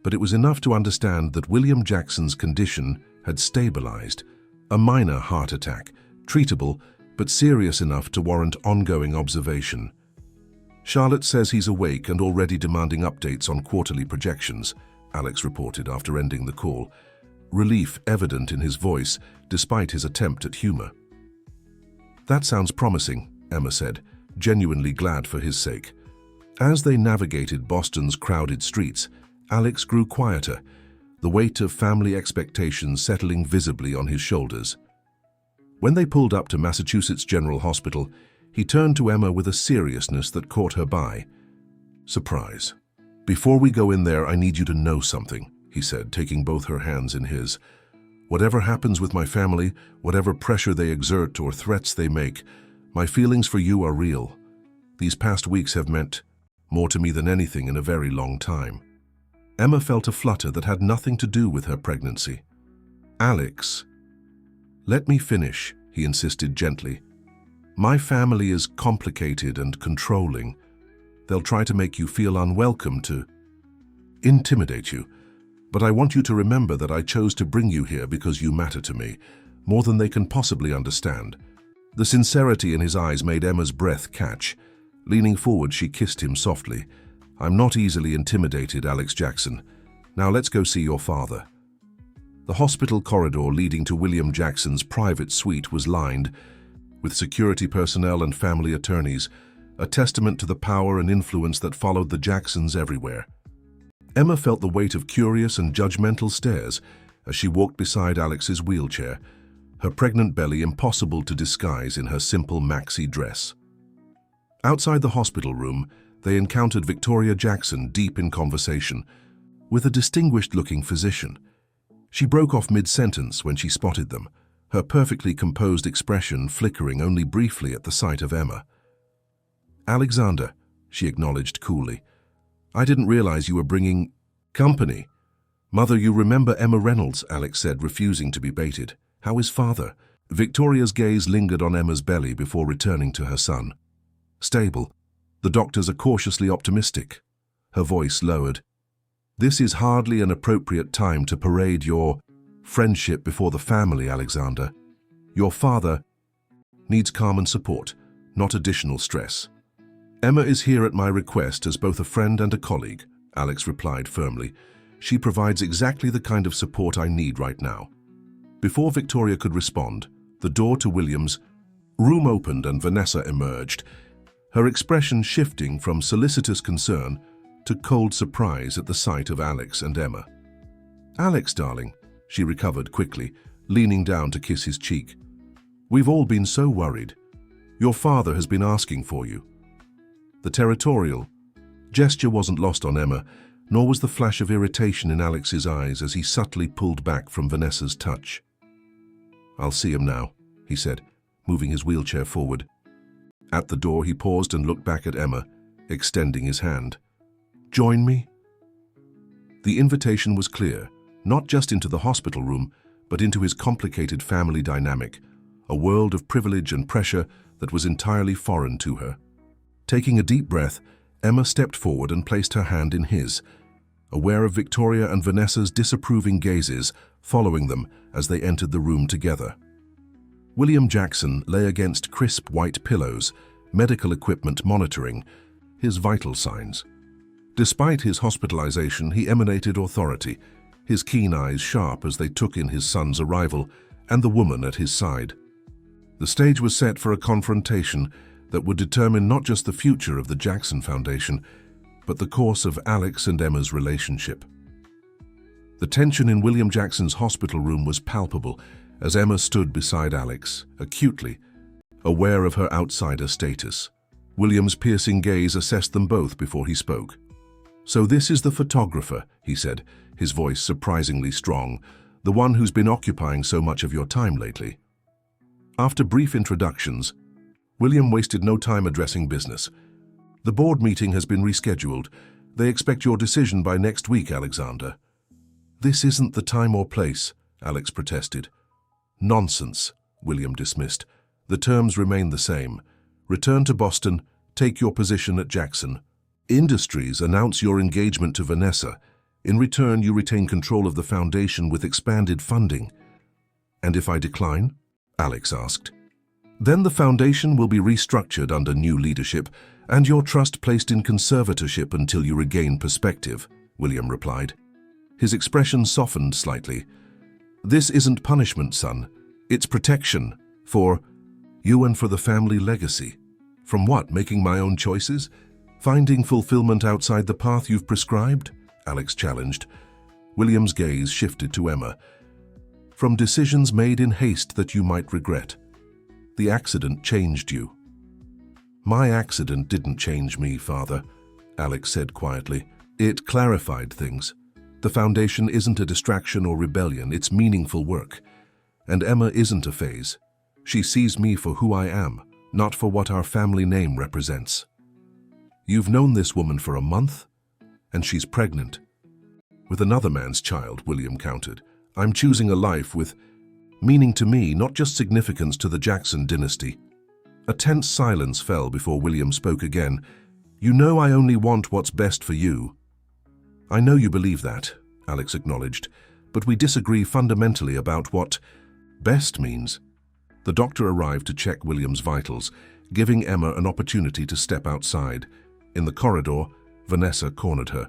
but it was enough to understand that William Jackson's condition had stabilized. A minor heart attack, treatable, but serious enough to warrant ongoing observation. "Charlotte says he's awake and already demanding updates on quarterly projections," Alex reported after ending the call, relief evident in his voice despite his attempt at humor. "That sounds promising," Emma said, genuinely glad for his sake. As they navigated Boston's crowded streets, Alex grew quieter, the weight of family expectations settling visibly on his shoulders. When they pulled up to Massachusetts General Hospital, he turned to Emma with a seriousness that caught her by surprise. "Before we go in there, I need you to know something," he said, taking both her hands in his. "Whatever happens with my family, whatever pressure they exert or threats they make, my feelings for you are real. These past weeks have meant more to me than anything in a very long time." Emma felt a flutter that had nothing to do with her pregnancy. "Alex, let me finish," he insisted gently. "My family is complicated and controlling. They'll try to make you feel unwelcome, to intimidate you. But I want you to remember that I chose to bring you here because you matter to me, more than they can possibly understand." The sincerity in his eyes made Emma's breath catch. Leaning forward, she kissed him softly. "I'm not easily intimidated, Alex Jackson. Now let's go see your father." The hospital corridor leading to William Jackson's private suite was lined with security personnel and family attorneys, a testament to the power and influence that followed the Jacksons everywhere. Emma felt the weight of curious and judgmental stares as she walked beside Alex's wheelchair, her pregnant belly impossible to disguise in her simple maxi dress. Outside the hospital room, they encountered Victoria Jackson deep in conversation with a distinguished-looking physician. She broke off mid-sentence when she spotted them, her perfectly composed expression flickering only briefly at the sight of Emma. "Alexander," she acknowledged coolly. "I didn't realize you were bringing company." "Mother, you remember Emma Reynolds," Alex said, refusing to be baited. "How is father?" Victoria's gaze lingered on Emma's belly before returning to her son. Stable. The doctors are cautiously optimistic. Her voice lowered. This is hardly an appropriate time to parade your friendship before the family, Alexander. Your father needs calm and support, not additional stress. Emma is here at my request as both a friend and a colleague, Alex replied firmly. She provides exactly the kind of support I need right now. Before Victoria could respond, the door to William's room opened and Vanessa emerged, her expression shifting from solicitous concern to cold surprise at the sight of Alex and Emma. Alex, darling, she recovered quickly, leaning down to kiss his cheek. We've all been so worried. Your father has been asking for you. The territorial gesture wasn't lost on Emma, nor was the flash of irritation in Alex's eyes as he subtly pulled back from Vanessa's touch. I'll see him now, he said, moving his wheelchair forward. At the door, he paused and looked back at Emma, extending his hand. Join me? The invitation was clear, not just into the hospital room, but into his complicated family dynamic, a world of privilege and pressure that was entirely foreign to her. Taking a deep breath, Emma stepped forward and placed her hand in his, aware of Victoria and Vanessa's disapproving gazes following them as they entered the room together. William Jackson lay against crisp white pillows, medical equipment monitoring his vital signs. Despite his hospitalization, he emanated authority, his keen eyes sharp as they took in his son's arrival and the woman at his side. The stage was set for a confrontation that would determine not just the future of the Jackson Foundation, but the course of Alex and Emma's relationship. The tension in William Jackson's hospital room was palpable as Emma stood beside Alex, acutely aware of her outsider status. William's piercing gaze assessed them both before he spoke. So this is the photographer, he said, his voice surprisingly strong, the one who's been occupying so much of your time lately. After brief introductions, William wasted no time addressing business. The board meeting has been rescheduled. They expect your decision by next week, Alexander. This isn't the time or place, Alex protested. Nonsense, William dismissed. The terms remain the same. Return to Boston, take your position at Jackson. Industries announce your engagement to Vanessa. In return, you retain control of the foundation with expanded funding. And if I decline? Alex asked. Then the foundation will be restructured under new leadership and your trust placed in conservatorship until you regain perspective, William replied. His expression softened slightly. This isn't punishment, son. It's protection. For you and for the family legacy. From what, making my own choices? Finding fulfillment outside the path you've prescribed? Alex challenged. William's gaze shifted to Emma. From decisions made in haste that you might regret. The accident changed you. My accident didn't change me, Father, Alex said quietly. It clarified things. The foundation isn't a distraction or rebellion, it's meaningful work. And Emma isn't a phase. She sees me for who I am, not for what our family name represents. You've known this woman for a month, and she's pregnant. With another man's child, William countered. I'm choosing a life with meaning to me, not just significance to the Jackson dynasty. A tense silence fell before William spoke again. You know I only want what's best for you. I know you believe that, Alex acknowledged, but we disagree fundamentally about what best means. The doctor arrived to check William's vitals, giving Emma an opportunity to step outside. In the corridor, Vanessa cornered her.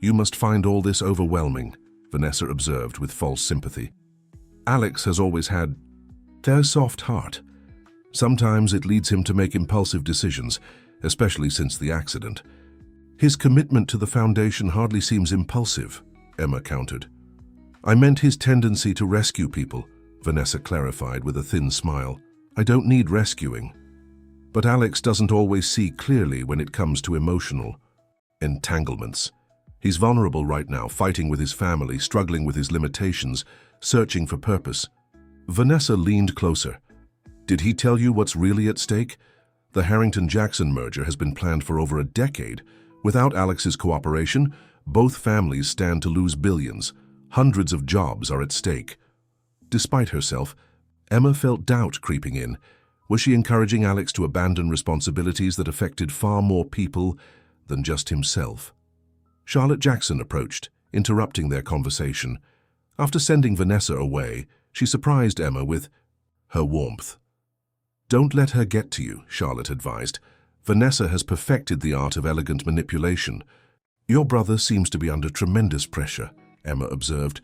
You must find all this overwhelming, Vanessa observed with false sympathy. Alex has always had a soft heart. Sometimes it leads him to make impulsive decisions, especially since the accident. His commitment to the foundation hardly seems impulsive, Emma countered. I meant his tendency to rescue people, Vanessa clarified with a thin smile. I don't need rescuing. But Alex doesn't always see clearly when it comes to emotional entanglements. He's vulnerable right now, fighting with his family, struggling with his limitations, searching for purpose. Vanessa leaned closer. Did he tell you what's really at stake? The Harrington-Jackson merger has been planned for over a decade. Without Alex's cooperation, both families stand to lose billions. Hundreds of jobs are at stake. Despite herself, Emma felt doubt creeping in. Was she encouraging Alex to abandon responsibilities that affected far more people than just himself? Charlotte Jackson approached, interrupting their conversation. After sending Vanessa away, she surprised Emma with her warmth. "Don't let her get to you," Charlotte advised. "Vanessa has perfected the art of elegant manipulation." "Your brother seems to be under tremendous pressure," Emma observed.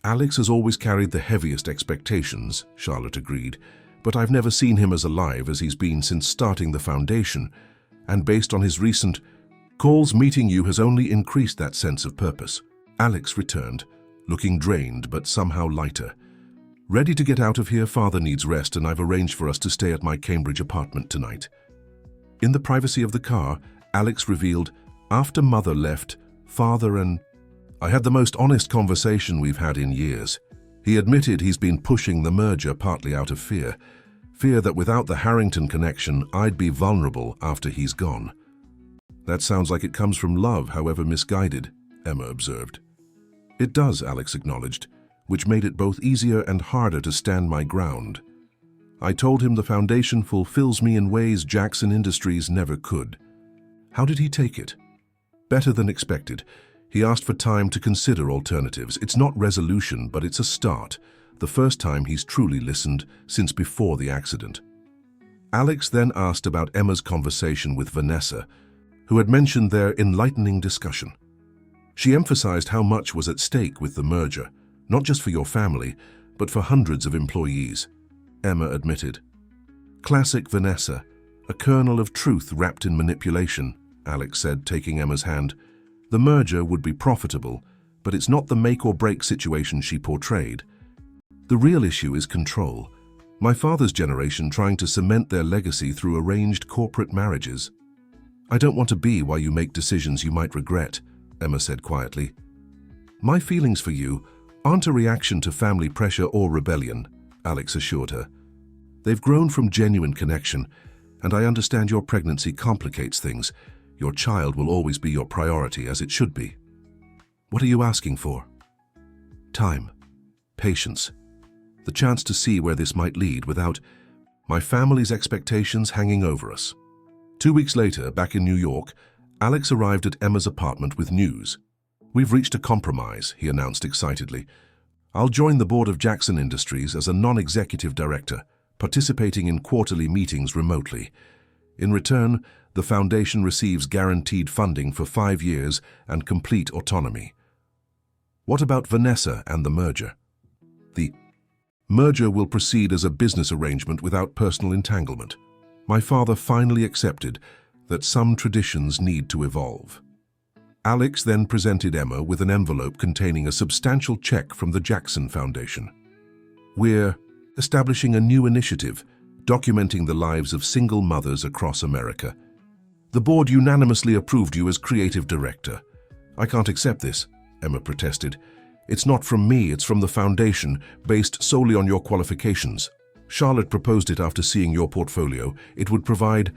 "Alex has always carried the heaviest expectations," Charlotte agreed, "but I've never seen him as alive as he's been since starting the foundation, and based on his recent calls, meeting you has only increased that sense of purpose." Alex returned, looking drained but somehow lighter. "Ready to get out of here? Father needs rest, and I've arranged for us to stay at my Cambridge apartment tonight." In the privacy of the car, Alex revealed, "After Mother left, Father and I had the most honest conversation we've had in years. He admitted he's been pushing the merger partly out of fear that without the Harrington connection, I'd be vulnerable after he's gone." "That sounds like it comes from love, however misguided," Emma observed. "It does," Alex acknowledged, "which made it both easier and harder to stand my ground. I told him the foundation fulfills me in ways Jackson Industries never could." "How did he take it?" "Better than expected. He asked for time to consider alternatives. It's not resolution, but it's a start. The first time he's truly listened since before the accident." Alex then asked about Emma's conversation with Vanessa, who had mentioned their enlightening discussion. She emphasized how much was at stake with the merger, not just for your family, but for hundreds of employees. Emma admitted. "Classic Vanessa, a kernel of truth wrapped in manipulation," Alex said, taking Emma's hand. "The merger would be profitable, but it's not the make-or-break situation she portrayed. The real issue is control. My father's generation trying to cement their legacy through arranged corporate marriages." "I don't want to be why you make decisions you might regret," Emma said quietly. "My feelings for you aren't a reaction to family pressure or rebellion," Alex assured her. "They've grown from genuine connection, and I understand your pregnancy complicates things. Your child will always be your priority, as it should be. What are you asking for?" "Time, patience, the chance to see where this might lead without my family's expectations hanging over us." 2 weeks later, back in New York, Alex arrived at Emma's apartment with news. "We've reached a compromise," he announced excitedly. "I'll join the board of Jackson Industries as a non-executive director, participating in quarterly meetings remotely. In return, the foundation receives guaranteed funding for 5 years and complete autonomy." "What about Vanessa and the merger?" "The merger will proceed as a business arrangement without personal entanglement. My father finally accepted that some traditions need to evolve." Alex then presented Emma with an envelope containing a substantial check from the Jackson Foundation. "We're establishing a new initiative documenting the lives of single mothers across America. The board unanimously approved you as creative director." "I can't accept this," Emma protested. "It's not from me, it's from the foundation, based solely on your qualifications. Charlotte proposed it after seeing your portfolio. It would provide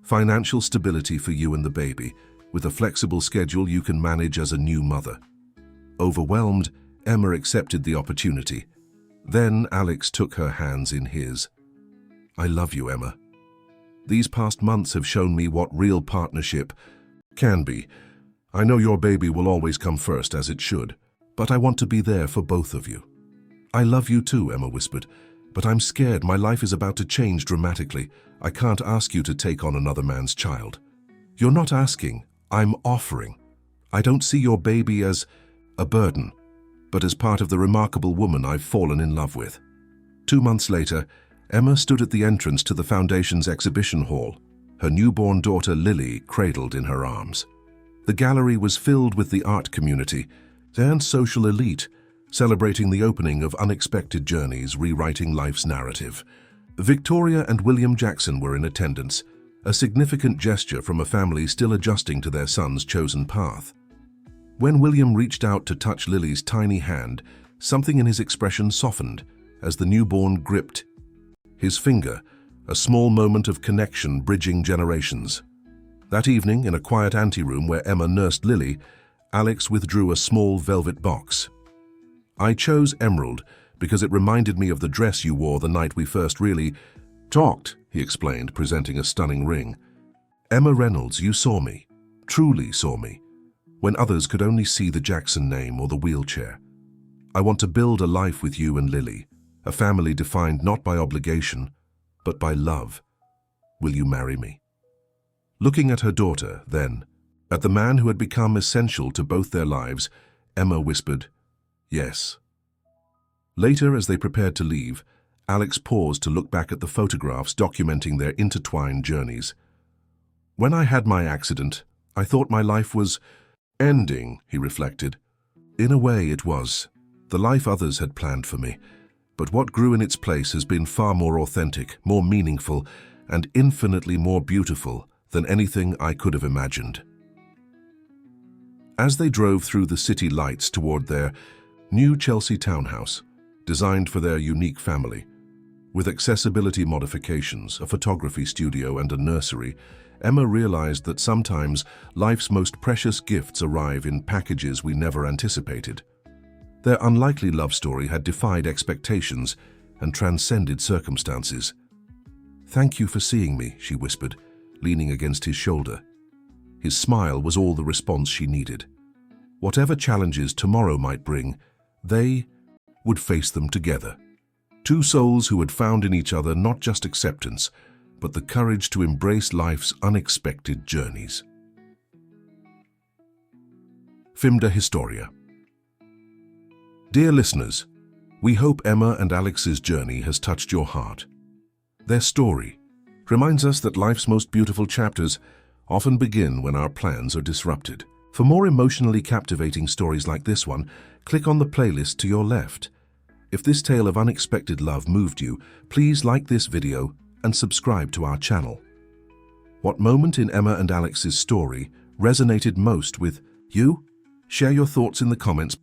financial stability for you and the baby, with a flexible schedule you can manage as a new mother." Overwhelmed, Emma accepted the opportunity. Then Alex took her hands in his. "I love you, Emma. These past months have shown me what real partnership can be. I know your baby will always come first, as it should, but I want to be there for both of you." "I love you too," Emma whispered, "but I'm scared my life is about to change dramatically. I can't ask you to take on another man's child." "You're not asking, I'm offering. I don't see your baby as a burden, but as part of the remarkable woman I've fallen in love with." 2 months later, Emma stood at the entrance to the foundation's exhibition hall, her newborn daughter Lily cradled in her arms. The gallery was filled with the art community and social elite, celebrating the opening of unexpected journeys rewriting life's narrative. Victoria and William Jackson were in attendance, a significant gesture from a family still adjusting to their son's chosen path. When William reached out to touch Lily's tiny hand, something in his expression softened as the newborn gripped his finger, a small moment of connection bridging generations. That evening, in a quiet anteroom where Emma nursed Lily, Alex withdrew a small velvet box. "I chose emerald because it reminded me of the dress you wore the night we first really talked, he explained, presenting a stunning ring. Emma Reynolds, you saw me, truly saw me, when others could only see the Jackson name or the wheelchair. I want to build a life with you and Lily, a family defined not by obligation, but by love. Will you marry me? Looking at her daughter, then, at the man who had become essential to both their lives, Emma whispered, yes. Later, as they prepared to leave, Alex paused to look back at the photographs documenting their intertwined journeys. When I had my accident, I thought my life was ending, he reflected. In a way, it was. The life others had planned for me. But what grew in its place has been far more authentic, more meaningful, and infinitely more beautiful than anything I could have imagined. As they drove through the city lights toward their new Chelsea townhouse, designed for their unique family, with accessibility modifications, a photography studio, and a nursery, Emma realized that sometimes life's most precious gifts arrive in packages we never anticipated. Their unlikely love story had defied expectations and transcended circumstances. "Thank you for seeing me," she whispered, leaning against his shoulder. His smile was all the response she needed. Whatever challenges tomorrow might bring, they would face them together. Two souls who had found in each other not just acceptance, but the courage to embrace life's unexpected journeys. Fimda Historia. Dear listeners, we hope Emma and Alex's journey has touched your heart. Their story reminds us that life's most beautiful chapters often begin when our plans are disrupted. For more emotionally captivating stories like this one, click on the playlist to your left. If this tale of unexpected love moved you, please like this video and subscribe to our channel. What moment in Emma and Alex's story resonated most with you? Share your thoughts in the comments.